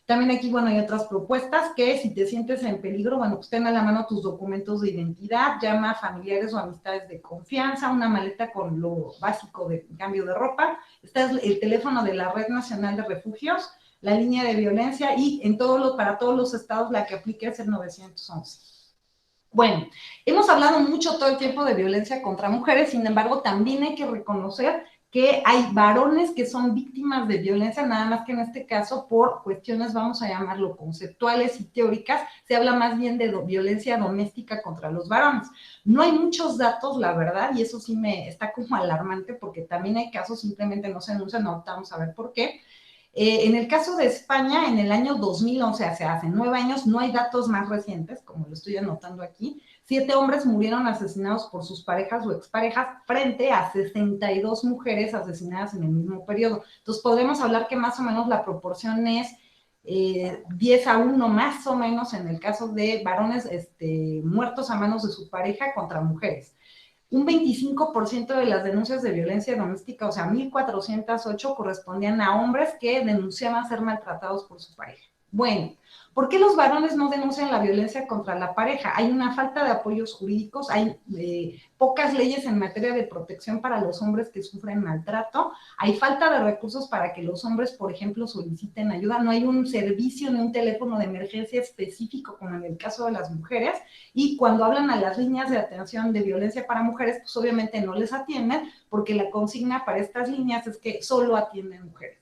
También aquí, bueno, hay otras propuestas que si te sientes en peligro, bueno, pues ten a la mano tus documentos de identidad, llama a familiares o amistades de confianza, una maleta con lo básico de cambio de ropa. Este es el teléfono de la Red Nacional de Refugios, la línea de violencia, y para todos los estados la que aplique es el 911. Bueno, hemos hablado mucho todo el tiempo de violencia contra mujeres, sin embargo, también hay que reconocer que hay varones que son víctimas de violencia, nada más que en este caso por cuestiones, vamos a llamarlo, conceptuales y teóricas, se habla más bien de violencia doméstica contra los varones. No hay muchos datos, la verdad, y eso sí me está como alarmante, porque también hay casos, simplemente no se denuncian, ahorita vamos a ver por qué. En el caso de España, en el año 2011, o sea, hace 9 años, no hay datos más recientes, como lo estoy anotando aquí, 7 hombres murieron asesinados por sus parejas o exparejas frente a 62 mujeres asesinadas en el mismo periodo. Entonces, podemos hablar que más o menos la proporción es 10-1, más o menos, en el caso de varones muertos a manos de su pareja contra mujeres. Un 25% de las denuncias de violencia doméstica, o sea, 1,408, correspondían a hombres que denunciaban ser maltratados por su pareja. Bueno, ¿por qué los varones no denuncian la violencia contra la pareja? Hay una falta de apoyos jurídicos, hay pocas leyes en materia de protección para los hombres que sufren maltrato, hay falta de recursos para que los hombres, por ejemplo, soliciten ayuda, no hay un servicio ni un teléfono de emergencia específico como en el caso de las mujeres, y cuando hablan a las líneas de atención de violencia para mujeres, pues obviamente no les atienden, porque la consigna para estas líneas es que solo atienden mujeres.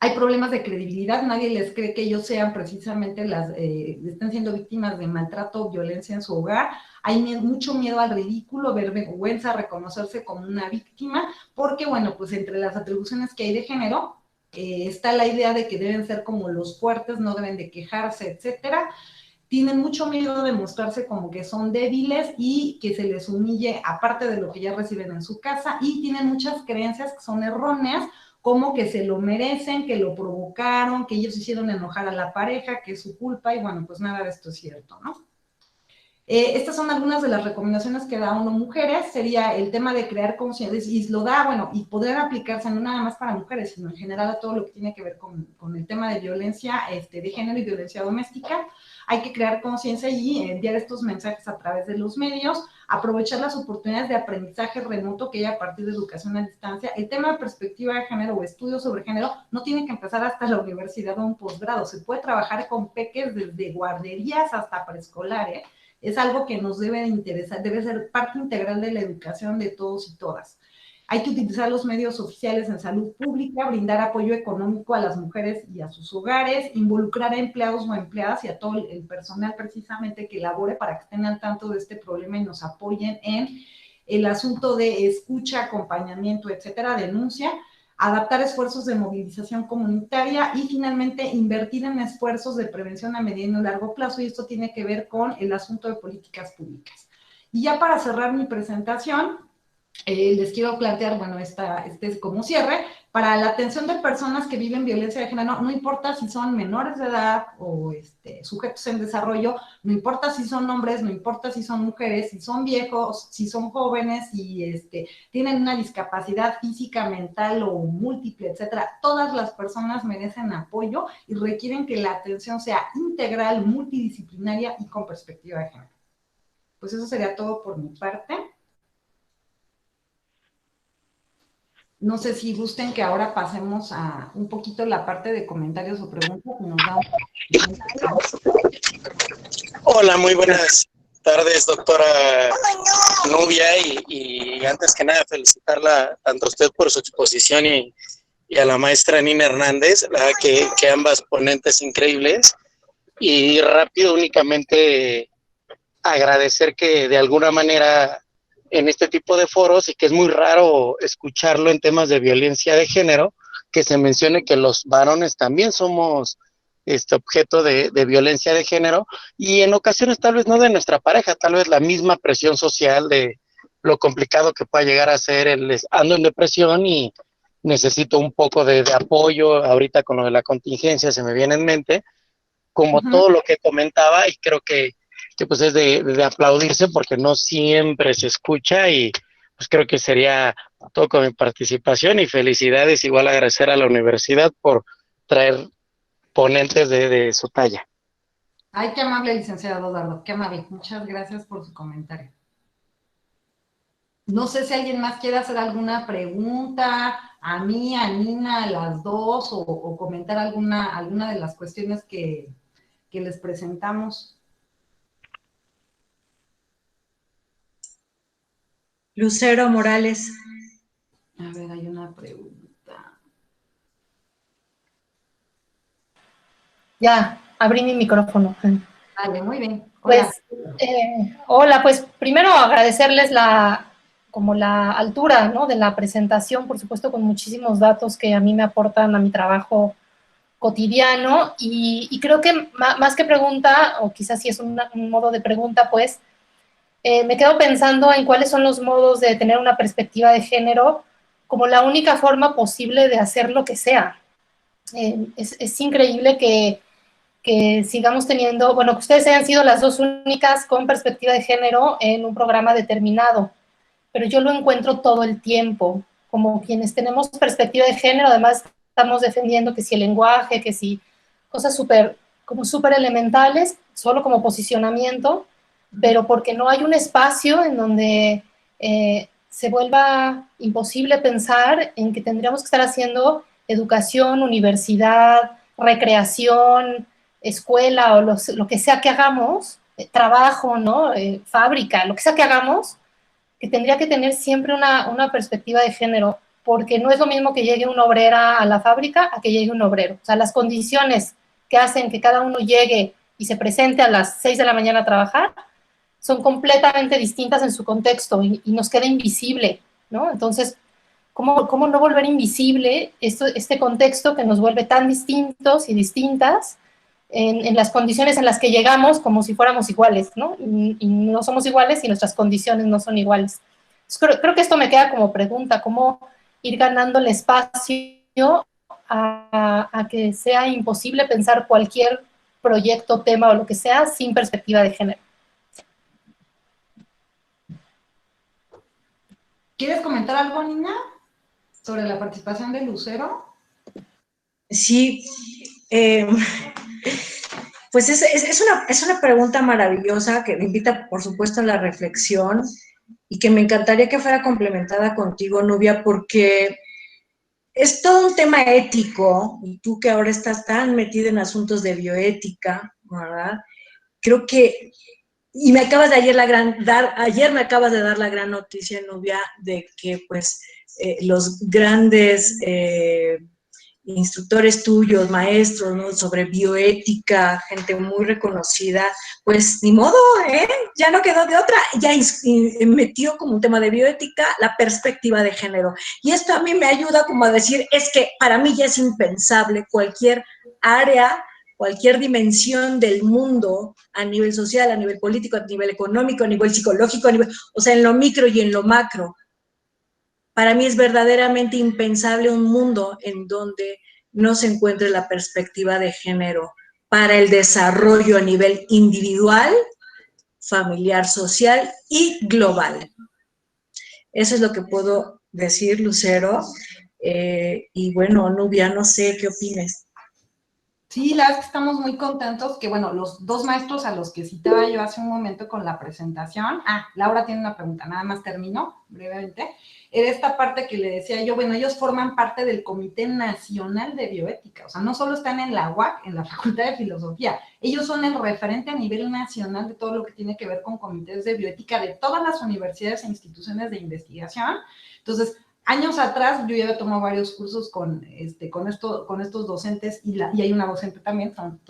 Hay problemas de credibilidad, nadie les cree que ellos sean precisamente estén siendo víctimas de maltrato o violencia en su hogar. Hay mucho miedo al ridículo, vergüenza, reconocerse como una víctima, porque, bueno, pues entre las atribuciones que hay de género, está la idea de que deben ser como los fuertes, no deben de quejarse, etcétera. Tienen mucho miedo de mostrarse como que son débiles y que se les humille, aparte de lo que ya reciben en su casa, y tienen muchas creencias que son erróneas, como que se lo merecen, que lo provocaron, que ellos hicieron enojar a la pareja, que es su culpa, y bueno, pues nada de esto es cierto, ¿no? Estas son algunas de las recomendaciones que da ONU Mujeres, sería el tema de crear conciencia, y lo da, bueno, y poder aplicarse no nada más para mujeres, sino en general a todo lo que tiene que ver con el tema de violencia de género y violencia doméstica. Hay que crear conciencia y enviar estos mensajes a través de los medios, aprovechar las oportunidades de aprendizaje remoto que hay a partir de educación a distancia. El tema de perspectiva de género o estudios sobre género no tiene que empezar hasta la universidad o un posgrado, se puede trabajar con peques desde guarderías hasta preescolar, Es algo que nos debe de interesar, debe ser parte integral de la educación de todos y todas. Hay que utilizar los medios oficiales en salud pública, brindar apoyo económico a las mujeres y a sus hogares, involucrar a empleados o empleadas y a todo el personal precisamente que labore para que estén al tanto de este problema y nos apoyen en el asunto de escucha, acompañamiento, etcétera, denuncia, adaptar esfuerzos de movilización comunitaria y finalmente invertir en esfuerzos de prevención a mediano y largo plazo, y esto tiene que ver con el asunto de políticas públicas. Y ya para cerrar mi presentación, les quiero plantear, bueno, este es como cierre, para la atención de personas que viven violencia de género, no importa si son menores de edad o sujetos en desarrollo, no importa si son hombres, no importa si son mujeres, si son viejos, si son jóvenes, si tienen una discapacidad física, mental o múltiple, etcétera, todas las personas merecen apoyo y requieren que la atención sea integral, multidisciplinaria y con perspectiva de género. Pues eso sería todo por mi parte. No sé si gusten que ahora pasemos a un poquito la parte de comentarios o preguntas. Y nos da Hola, muy buenas tardes, doctora Nubia, y antes que nada felicitarla tanto a usted por su exposición y a la maestra Nina Hernández, la que ambas ponentes increíbles, y rápido únicamente agradecer que de alguna manera en este tipo de foros, y que es muy raro escucharlo en temas de violencia de género, que se mencione que los varones también somos objeto de violencia de género, y en ocasiones tal vez no de nuestra pareja, tal vez la misma presión social de lo complicado que pueda llegar a ser ando en depresión y necesito un poco de apoyo, ahorita con lo de la contingencia se me viene en mente, como todo lo que comentaba, y creo que pues es de aplaudirse porque no siempre se escucha, y pues creo que sería todo con mi participación, y felicidades, igual agradecer a la universidad por traer ponentes de su talla. Ay, qué amable, licenciado Dardo, qué amable. Muchas gracias por su comentario. No sé si alguien más quiere hacer alguna pregunta a mí, a Nina, a las dos, o comentar alguna de las cuestiones que les presentamos. Lucero Morales. A ver, hay una pregunta. Ya, abrí mi micrófono. Vale, muy bien. Hola. Pues, hola, pues primero agradecerles la altura, ¿no?, de la presentación, por supuesto con muchísimos datos que a mí me aportan a mi trabajo cotidiano, y creo que más que pregunta, o quizás sí es un modo de pregunta, pues, me quedo pensando en cuáles son los modos de tener una perspectiva de género como la única forma posible de hacer lo que sea. Es increíble que sigamos teniendo, bueno, que ustedes hayan sido las dos únicas con perspectiva de género en un programa determinado, pero yo lo encuentro todo el tiempo, como quienes tenemos perspectiva de género, además estamos defendiendo que si el lenguaje, que si cosas súper elementales, solo como posicionamiento, pero porque no hay un espacio en donde se vuelva imposible pensar en que tendríamos que estar haciendo educación, universidad, recreación, escuela o lo que sea que hagamos, trabajo, ¿no? Fábrica, lo que sea que hagamos, que tendría que tener siempre una perspectiva de género, porque no es lo mismo que llegue una obrera a la fábrica a que llegue un obrero. O sea, las condiciones que hacen que cada uno llegue y se presente a las 6 de la mañana a trabajar son completamente distintas en su contexto y nos queda invisible, ¿no? Entonces, ¿cómo no volver invisible este contexto que nos vuelve tan distintos y distintas en las condiciones en las que llegamos como si fuéramos iguales, ¿no? Y no somos iguales y nuestras condiciones no son iguales. Entonces, creo que esto me queda como pregunta, ¿cómo ir ganando el espacio a que sea imposible pensar cualquier proyecto, tema o lo que sea sin perspectiva de género? ¿Quieres comentar algo, Nina, sobre la participación de Lucero? Sí, pues es una pregunta maravillosa que me invita, por supuesto, a la reflexión, y que me encantaría que fuera complementada contigo, Nubia, porque es todo un tema ético, y tú que ahora estás tan metida en asuntos de bioética, ¿verdad? Creo que, y me acabas de ayer me acabas de dar la gran noticia, Nubia, de que pues los grandes instructores tuyos, maestros, ¿no?, sobre bioética, gente muy reconocida, pues ni modo, ya no quedó de otra, ya metió como un tema de bioética la perspectiva de género. Y esto a mí me ayuda como a decir, es que para mí ya es impensable cualquier área, cualquier dimensión del mundo, a nivel social, a nivel político, a nivel económico, a nivel psicológico, o sea, en lo micro y en lo macro, Para mí es verdaderamente impensable un mundo en donde no se encuentre la perspectiva de género para el desarrollo a nivel individual, familiar, social y global. Eso es lo que puedo decir, Lucero. Y bueno, Nubia, no sé qué opines. Sí, la verdad es que estamos muy contentos que, bueno, los dos maestros a los que citaba yo hace un momento con la presentación, Laura tiene una pregunta, nada más termino brevemente, era esta parte que le decía yo, bueno, ellos forman parte del Comité Nacional de Bioética, o sea, no solo están en la UAC, en la Facultad de Filosofía, ellos son el referente a nivel nacional de todo lo que tiene que ver con comités de bioética de todas las universidades e instituciones de investigación. Entonces, años atrás yo ya había tomado varios cursos con estos docentes y hay una docente también, son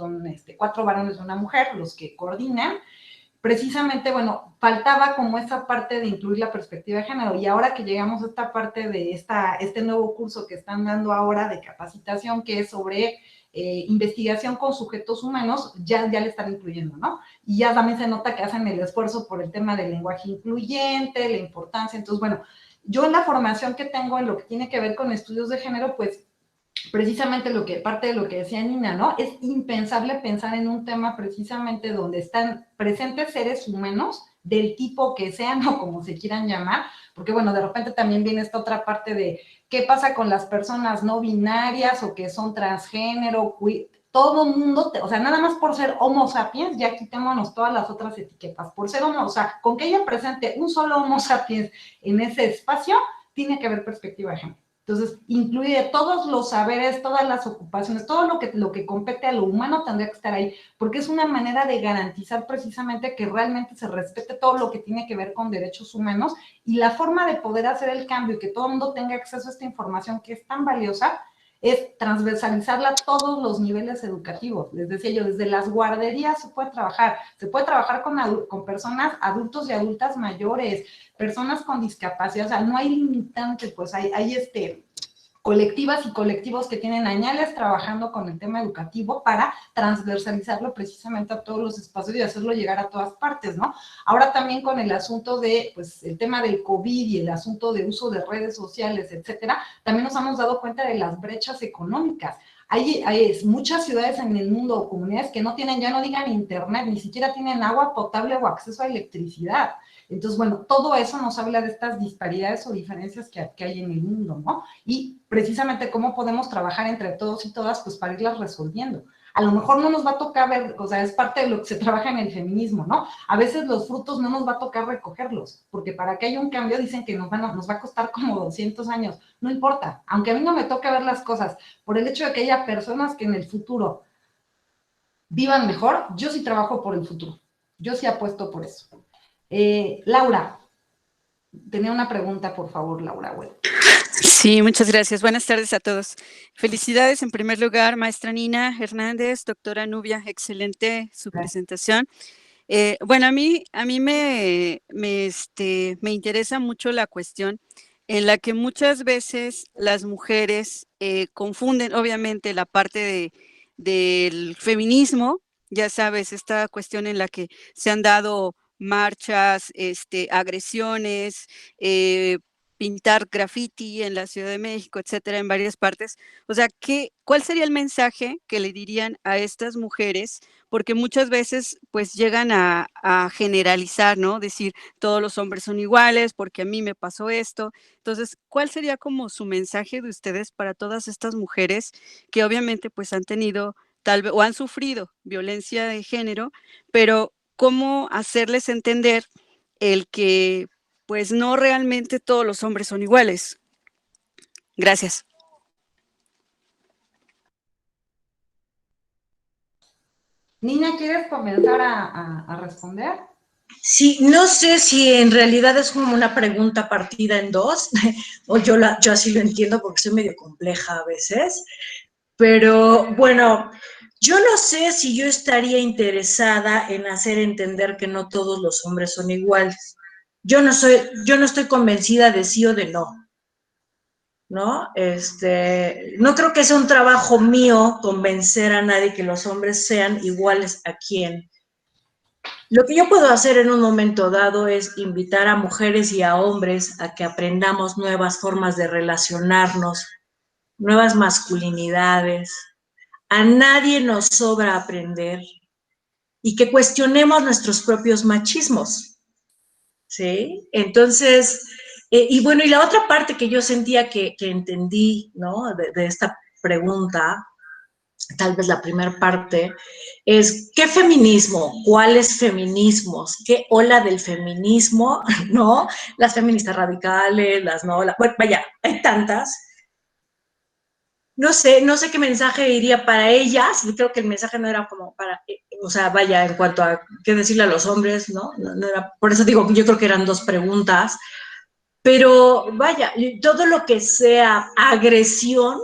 4 varones y una mujer los que coordinan. Precisamente, bueno, faltaba como esa parte de incluir la perspectiva de género y ahora que llegamos a esta parte de este nuevo curso que están dando ahora de capacitación que es sobre investigación con sujetos humanos, ya le están incluyendo, ¿no? Y ya también se nota que hacen el esfuerzo por el tema del lenguaje incluyente, la importancia, entonces, bueno, yo en la formación que tengo en lo que tiene que ver con estudios de género, pues precisamente parte de lo que decía Nina, ¿no? Es impensable pensar en un tema precisamente donde están presentes seres humanos del tipo que sean o como se quieran llamar, porque bueno, de repente también viene esta otra parte de qué pasa con las personas no binarias o que son transgénero, todo mundo, o sea, nada más por ser homo sapiens, ya quitémonos todas las otras etiquetas, por ser homo, o sea, con que haya presente un solo homo sapiens en ese espacio, tiene que haber perspectiva de género. Entonces, incluye todos los saberes, todas las ocupaciones, todo lo que compete a lo humano tendría que estar ahí, porque es una manera de garantizar precisamente que realmente se respete todo lo que tiene que ver con derechos humanos y la forma de poder hacer el cambio y que todo el mundo tenga acceso a esta información que es tan valiosa es transversalizarla a todos los niveles educativos. Les decía yo, desde las guarderías se puede trabajar con personas, adultos y adultas mayores, personas con discapacidad, o sea, no hay limitante, pues hay colectivas y colectivos que tienen añales trabajando con el tema educativo para transversalizarlo precisamente a todos los espacios y hacerlo llegar a todas partes, ¿no? Ahora también con el asunto de, pues, el tema del COVID y el asunto de uso de redes sociales, etcétera, también nos hemos dado cuenta de las brechas económicas. Hay muchas ciudades en el mundo o comunidades que no tienen, ya no digan internet, ni siquiera tienen agua potable o acceso a electricidad. Entonces, bueno, todo eso nos habla de estas disparidades o diferencias que hay en el mundo, ¿no? Y precisamente cómo podemos trabajar entre todos y todas, pues para irlas resolviendo. A lo mejor no nos va a tocar ver, o sea, es parte de lo que se trabaja en el feminismo, ¿no? A veces los frutos no nos va a tocar recogerlos, porque para que haya un cambio dicen que nos va a costar como 200 años. No importa, aunque a mí no me toque ver las cosas, por el hecho de que haya personas que en el futuro vivan mejor, yo sí trabajo por el futuro. Yo sí apuesto por eso. Laura, tenía una pregunta, por favor, Laura. Bueno. Sí, muchas gracias. Buenas tardes a todos. Felicidades en primer lugar, maestra Nina Hernández, doctora Nubia, excelente su presentación. Bueno, a mí me interesa mucho la cuestión en la que muchas veces las mujeres confunden, obviamente, la parte del feminismo, ya sabes, esta cuestión en la que se han dado marchas, agresiones, pintar graffiti en la Ciudad de México, etcétera, en varias partes. O sea, ¿cuál sería el mensaje que le dirían a estas mujeres? Porque muchas veces pues llegan a generalizar, ¿no? Decir, todos los hombres son iguales porque a mí me pasó esto. Entonces, ¿cuál sería como su mensaje de ustedes para todas estas mujeres que obviamente pues han tenido tal vez o han sufrido violencia de género, pero cómo hacerles entender el que pues no realmente todos los hombres son iguales? Gracias. Nina, ¿quieres comenzar a responder? Sí, no sé si en realidad es como una pregunta partida en dos, o yo así lo entiendo porque soy medio compleja a veces, pero bueno, yo no sé si yo estaría interesada en hacer entender que no todos los hombres son iguales. Yo no estoy convencida de sí o de no, ¿no? No creo que sea un trabajo mío convencer a nadie que los hombres sean iguales a quién. Lo que yo puedo hacer en un momento dado es invitar a mujeres y a hombres a que aprendamos nuevas formas de relacionarnos, nuevas masculinidades. A nadie nos sobra aprender y que cuestionemos nuestros propios machismos, ¿sí? Entonces, y bueno, y la otra parte que yo sentía que entendí, ¿no? De esta pregunta, tal vez la primera parte, es ¿qué feminismo? ¿Cuáles feminismos? ¿Qué ola del feminismo? ¿No? Las feministas radicales, las no, bueno, vaya, hay tantas. No sé qué mensaje iría para ellas, creo que el mensaje no era como para, o sea, vaya, en cuanto a qué decirle a los hombres, ¿no? No era, por eso digo, yo creo que eran dos preguntas, pero vaya, todo lo que sea agresión,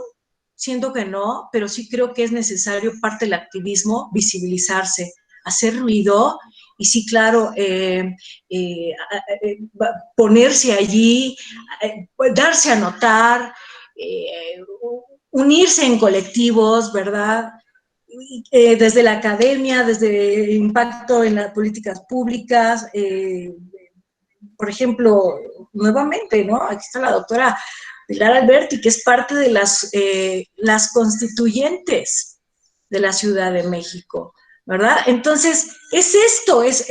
siento que no, pero sí creo que es necesario parte del activismo visibilizarse, hacer ruido y sí, claro, ponerse allí, darse a notar, unirse en colectivos, ¿verdad? Desde la academia, desde el impacto en las políticas públicas, por ejemplo, nuevamente, ¿no? Aquí está la doctora Pilar Alberti, que es parte de las constituyentes de la Ciudad de México, ¿verdad? Entonces, es esto, es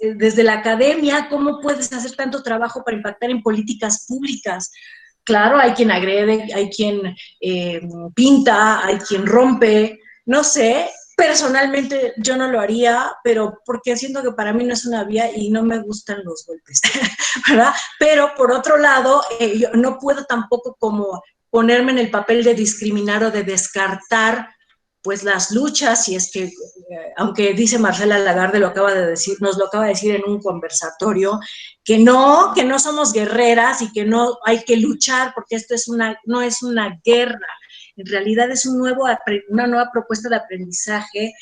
desde la academia, ¿cómo puedes hacer tanto trabajo para impactar en políticas públicas? Claro, hay quien agrede, hay quien pinta, hay quien rompe, no sé, personalmente yo no lo haría, pero porque siento que para mí no es una vía y no me gustan los golpes, ¿verdad? Pero por otro lado, yo no puedo tampoco como ponerme en el papel de discriminar o de descartar pues las luchas, y es que, aunque dice Marcela Lagarde, lo acaba de decir, nos lo acaba de decir en un conversatorio, que no somos guerreras y que no hay que luchar porque esto no es una guerra, en realidad es una nueva propuesta de aprendizaje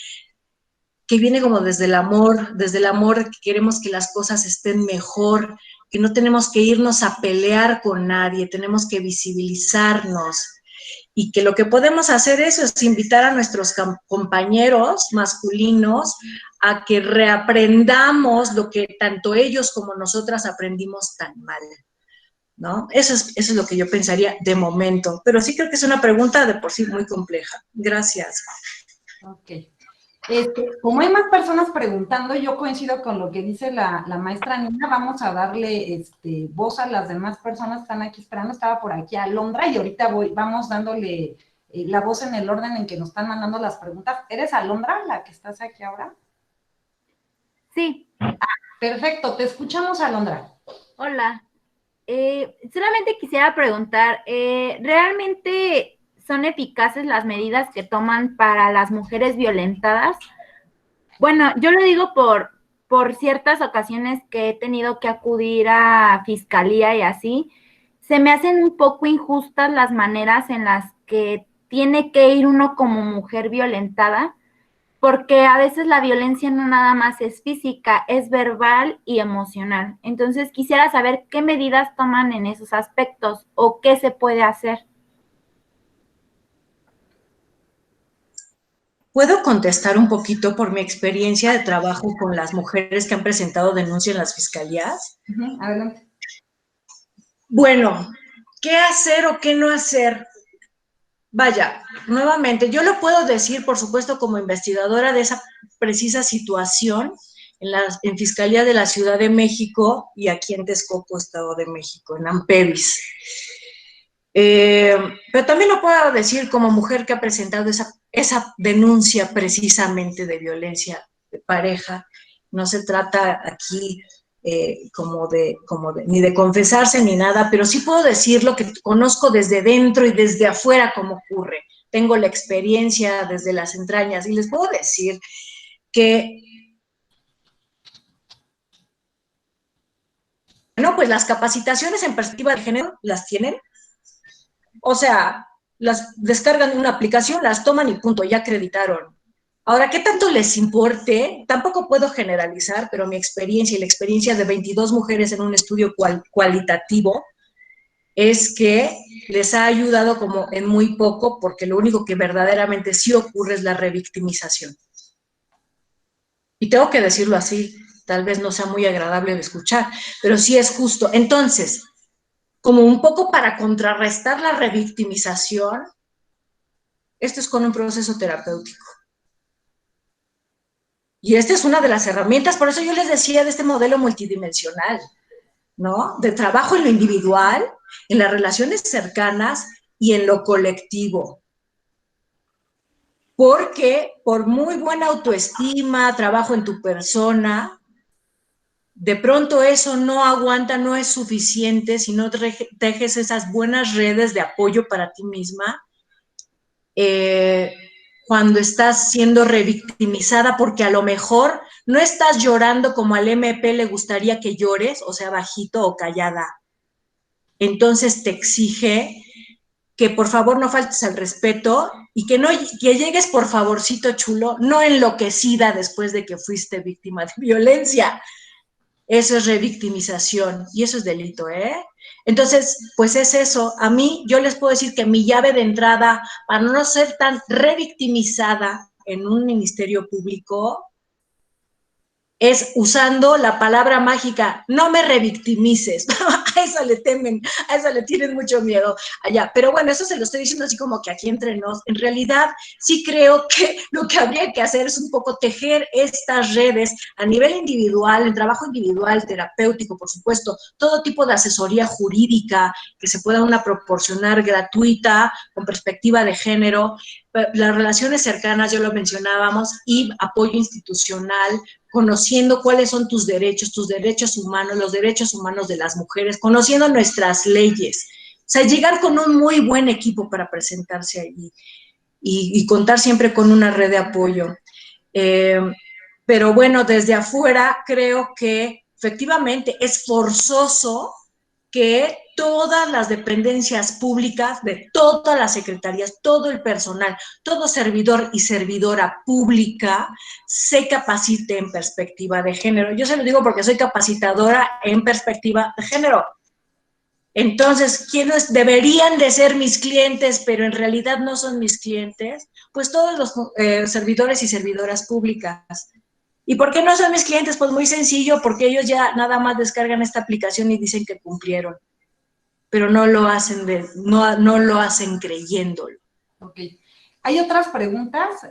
que viene como desde el amor que queremos que las cosas estén mejor, que no tenemos que irnos a pelear con nadie, tenemos que visibilizarnos, y que lo que podemos hacer eso es invitar a nuestros compañeros masculinos a que reaprendamos lo que tanto ellos como nosotras aprendimos tan mal, ¿no? Eso es lo que yo pensaría de momento, pero sí creo que es una pregunta de por sí muy compleja. Gracias. Ok. Como hay más personas preguntando, yo coincido con lo que dice la maestra Nina, vamos a darle voz a las demás personas que están aquí esperando. Estaba por aquí Alondra y ahorita vamos dándole la voz en el orden en que nos están mandando las preguntas. ¿Eres Alondra, la que estás aquí ahora? Sí. Perfecto, te escuchamos, Alondra. Hola. Solamente quisiera preguntar, ¿realmente son eficaces las medidas que toman para las mujeres violentadas? Bueno, yo lo digo por ciertas ocasiones que he tenido que acudir a fiscalía y así. Se me hacen un poco injustas las maneras en las que tiene que ir uno como mujer violentada, porque a veces la violencia no nada más es física, es verbal y emocional. Entonces quisiera saber qué medidas toman en esos aspectos o qué se puede hacer. ¿Puedo contestar un poquito por mi experiencia de trabajo con las mujeres que han presentado denuncia en las fiscalías? Adelante. Bueno, ¿qué hacer o qué no hacer? Vaya, nuevamente, yo lo puedo decir, por supuesto, como investigadora de esa precisa situación en Fiscalía de la Ciudad de México y aquí en Texcoco, Estado de México, en Ampevis. Pero también lo puedo decir como mujer que ha presentado esa denuncia precisamente de violencia de pareja. No se trata aquí ni de confesarse ni nada, pero sí puedo decir lo que conozco desde dentro y desde afuera cómo ocurre. Tengo la experiencia desde las entrañas y les puedo decir que bueno, pues las capacitaciones en perspectiva de género las tienen. O sea, las descargan una aplicación, las toman y punto, ya acreditaron. Ahora, ¿qué tanto les importe? Tampoco puedo generalizar, pero mi experiencia y la experiencia de 22 mujeres en un estudio cualitativo es que les ha ayudado como en muy poco, porque lo único que verdaderamente sí ocurre es la revictimización. Y tengo que decirlo así, tal vez no sea muy agradable de escuchar, pero sí es justo. Entonces, como un poco para contrarrestar la revictimización, esto es con un proceso terapéutico. Y esta es una de las herramientas, por eso yo les decía de este modelo multidimensional, ¿no? De trabajo en lo individual, en las relaciones cercanas y en lo colectivo. Porque por muy buena autoestima, trabajo en tu persona, de pronto eso no aguanta, no es suficiente si no tejes esas buenas redes de apoyo para ti misma, cuando estás siendo revictimizada, porque a lo mejor no estás llorando como al MP le gustaría que llores, o sea, bajito o callada. Entonces te exige que por favor no faltes al respeto y que llegues por favorcito chulo, no enloquecida después de que fuiste víctima de violencia. Eso es revictimización y eso es delito, ¿eh? Entonces, pues es eso. A mí, yo les puedo decir que mi llave de entrada para no ser tan revictimizada en un ministerio público es usando la palabra mágica, no me revictimices. A eso le temen, a eso le tienen mucho miedo allá. Pero bueno, eso se lo estoy diciendo así como que aquí entre nos. En realidad, sí creo que lo que habría que hacer es un poco tejer estas redes a nivel individual, en trabajo individual, terapéutico, por supuesto, todo tipo de asesoría jurídica que se pueda una proporcionar gratuita, con perspectiva de género, las relaciones cercanas, ya lo mencionábamos, y apoyo institucional, conociendo cuáles son tus derechos humanos, los derechos humanos de las mujeres, conociendo nuestras leyes. O sea, llegar con un muy buen equipo para presentarse allí y contar siempre con una red de apoyo. Pero bueno, desde afuera creo que efectivamente es forzoso que todas las dependencias públicas, de todas las secretarías, todo el personal, todo servidor y servidora pública se capacite en perspectiva de género. Yo se lo digo porque soy capacitadora en perspectiva de género. Entonces, ¿quiénes deberían de ser mis clientes, pero en realidad no son mis clientes? Pues todos los servidores y servidoras públicas. ¿Y por qué no son mis clientes? Pues muy sencillo, porque ellos ya nada más descargan esta aplicación y dicen que cumplieron, pero no lo hacen, no lo hacen creyéndolo. Ok. Hay otras preguntas,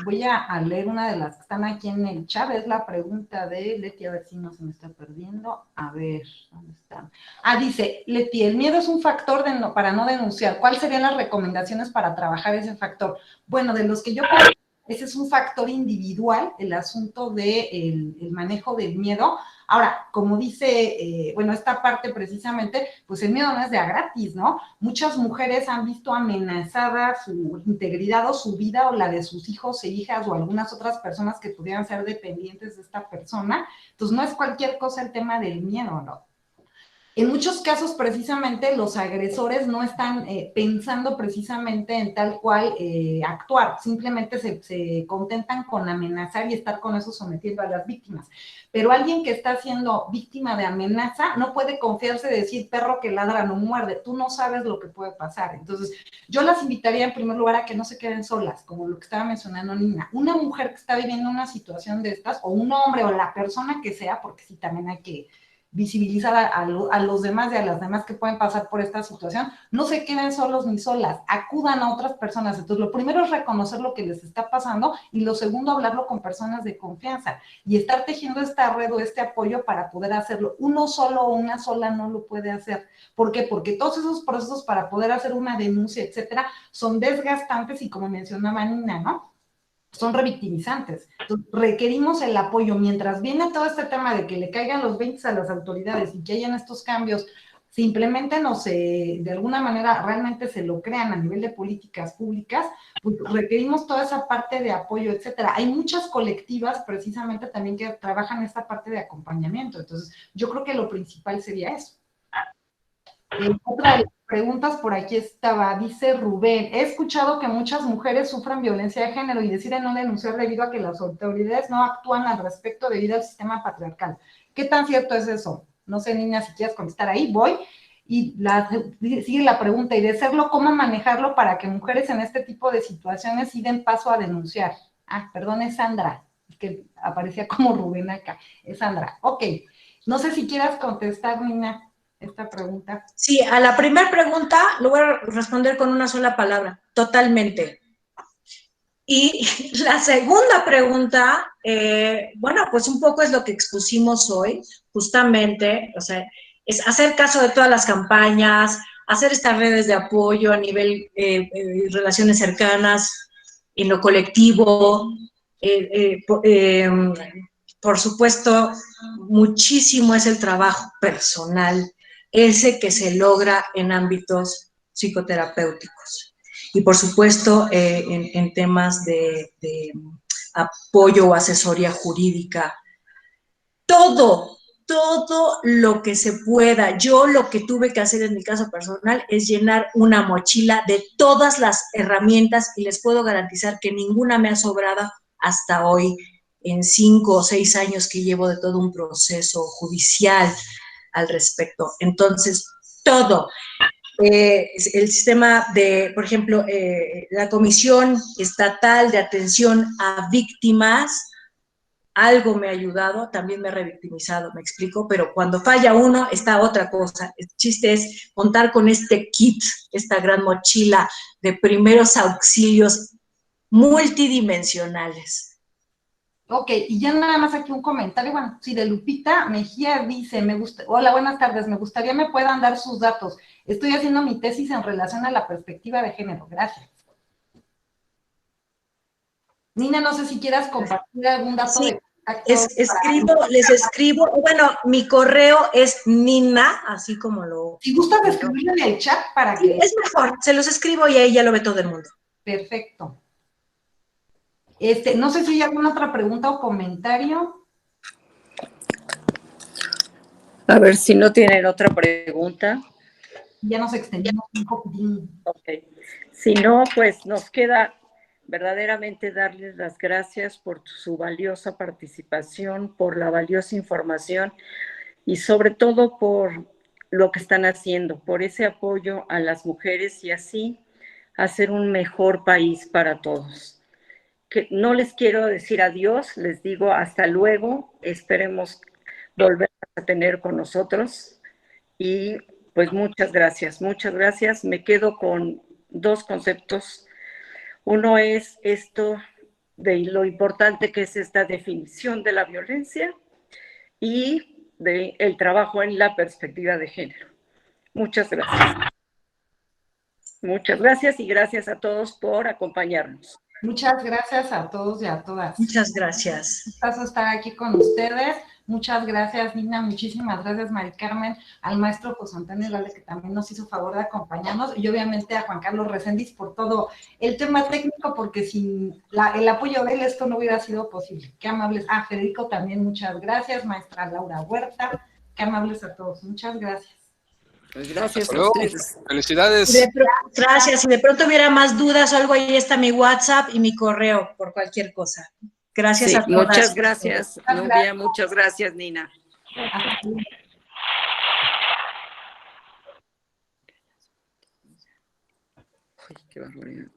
voy a leer una de las que están aquí en el chat, es la pregunta de Leti, a ver si no se me está perdiendo, a ver, ¿dónde están? Dice, Leti, el miedo es un factor para no denunciar, ¿cuáles serían las recomendaciones para trabajar ese factor? Bueno, de los que yo puedo, ese es un factor individual, el asunto del manejo del miedo. Ahora, como dice, bueno, esta parte precisamente, pues el miedo no es de a gratis, ¿no? Muchas mujeres han visto amenazada su integridad o su vida o la de sus hijos e hijas o algunas otras personas que pudieran ser dependientes de esta persona. Entonces, no es cualquier cosa el tema del miedo, ¿no? En muchos casos, precisamente, los agresores no están pensando precisamente en tal cual actuar, simplemente se contentan con amenazar y estar con eso sometiendo a las víctimas. Pero alguien que está siendo víctima de amenaza no puede confiarse de decir perro que ladra no muerde, tú no sabes lo que puede pasar. Entonces, yo las invitaría en primer lugar a que no se queden solas, como lo que estaba mencionando Nina. Una mujer que está viviendo una situación de estas, o un hombre, o la persona que sea, porque sí, también hay que visibilizar a los demás y a las demás que pueden pasar por esta situación, no se queden solos ni solas, acudan a otras personas. Entonces, lo primero es reconocer lo que les está pasando y lo segundo, hablarlo con personas de confianza y estar tejiendo esta red o este apoyo para poder hacerlo. Uno solo o una sola no lo puede hacer. ¿Por qué? Porque todos esos procesos para poder hacer una denuncia, etcétera, son desgastantes y como mencionaba Nina, ¿no? Son revictimizantes. Entonces, requerimos el apoyo. Mientras viene todo este tema de que le caigan los 20 a las autoridades y que hayan estos cambios, se implementen o de alguna manera realmente se lo crean a nivel de políticas públicas, pues requerimos toda esa parte de apoyo, etcétera. Hay muchas colectivas precisamente también que trabajan esta parte de acompañamiento. Entonces, yo creo que lo principal sería eso. Otra de las preguntas por aquí estaba, dice Rubén, he escuchado que muchas mujeres sufren violencia de género y deciden no denunciar debido a que las autoridades no actúan al respecto debido al sistema patriarcal. ¿Qué tan cierto es eso? No sé, Nina, si quieres contestar ahí, voy. Y sigue la pregunta, y de serlo, ¿cómo manejarlo para que mujeres en este tipo de situaciones sí den paso a denunciar? Perdón, es Sandra. que aparecía como Rubén acá. Es Sandra. Ok. No sé si quieras contestar, Nina, esta pregunta. Sí, a la primera pregunta lo voy a responder con una sola palabra, totalmente. Y la segunda pregunta, bueno, pues un poco es lo que expusimos hoy, justamente, o sea, es hacer caso de todas las campañas, hacer estas redes de apoyo a nivel relaciones cercanas, en lo colectivo, por supuesto, muchísimo es el trabajo personal, ese que se logra en ámbitos psicoterapéuticos. Y por supuesto, en temas de apoyo o asesoría jurídica, todo lo que se pueda. Yo lo que tuve que hacer en mi caso personal es llenar una mochila de todas las herramientas y les puedo garantizar que ninguna me ha sobrado hasta hoy, en 5 o 6 años que llevo de todo un proceso judicial al respecto. Entonces, todo. El sistema de, por ejemplo, la Comisión Estatal de Atención a Víctimas, algo me ha ayudado, también me he revictimizado, me explico, pero cuando falla uno está otra cosa. El chiste es contar con este kit, esta gran mochila de primeros auxilios multidimensionales. Ok, y ya nada más aquí un comentario, bueno, sí, de Lupita Mejía dice, hola, buenas tardes, me gustaría me puedan dar sus datos. Estoy haciendo mi tesis en relación a la perspectiva de género. Gracias. Nina, no sé si quieras compartir algún dato Sí, de contacto. les escribo, bueno, mi correo es Nina, así como lo... Si gustas escribirlo en el chat para Sí, que... es mejor, se los escribo y ahí ya lo ve todo el mundo. Perfecto. No sé si hay alguna otra pregunta o comentario. A ver si no tienen otra pregunta. Ya nos extendimos un poquitín. Ok. Si no, pues nos queda verdaderamente darles las gracias por su valiosa participación, por la valiosa información y sobre todo por lo que están haciendo, por ese apoyo a las mujeres y así hacer un mejor país para todos. Que no les quiero decir adiós, les digo hasta luego, esperemos volver a tener con nosotros y pues muchas gracias, muchas gracias. Me quedo con 2 conceptos. Uno es esto de lo importante que es esta definición de la violencia y del trabajo en la perspectiva de género. Muchas gracias. Muchas gracias y gracias a todos por acompañarnos. Muchas gracias a todos y a todas. Muchas gracias. Un gustazo estar aquí con ustedes. Muchas gracias, Nina. Muchísimas gracias, Mari Carmen, al maestro José Antonio Vale, que también nos hizo favor de acompañarnos, y obviamente a Juan Carlos Reséndiz por todo el tema técnico, porque sin el apoyo de él esto no hubiera sido posible. Qué amables. Federico también, muchas gracias. Maestra Laura Huerta, qué amables a todos. Muchas gracias. Pues gracias a ustedes. Felicidades. Gracias. Si de pronto hubiera más dudas o algo, ahí está mi WhatsApp y mi correo por cualquier cosa. Gracias sí, a todas. Muchas gracias, Nubia. Muchas gracias, Nina. Uy, qué barbaridad.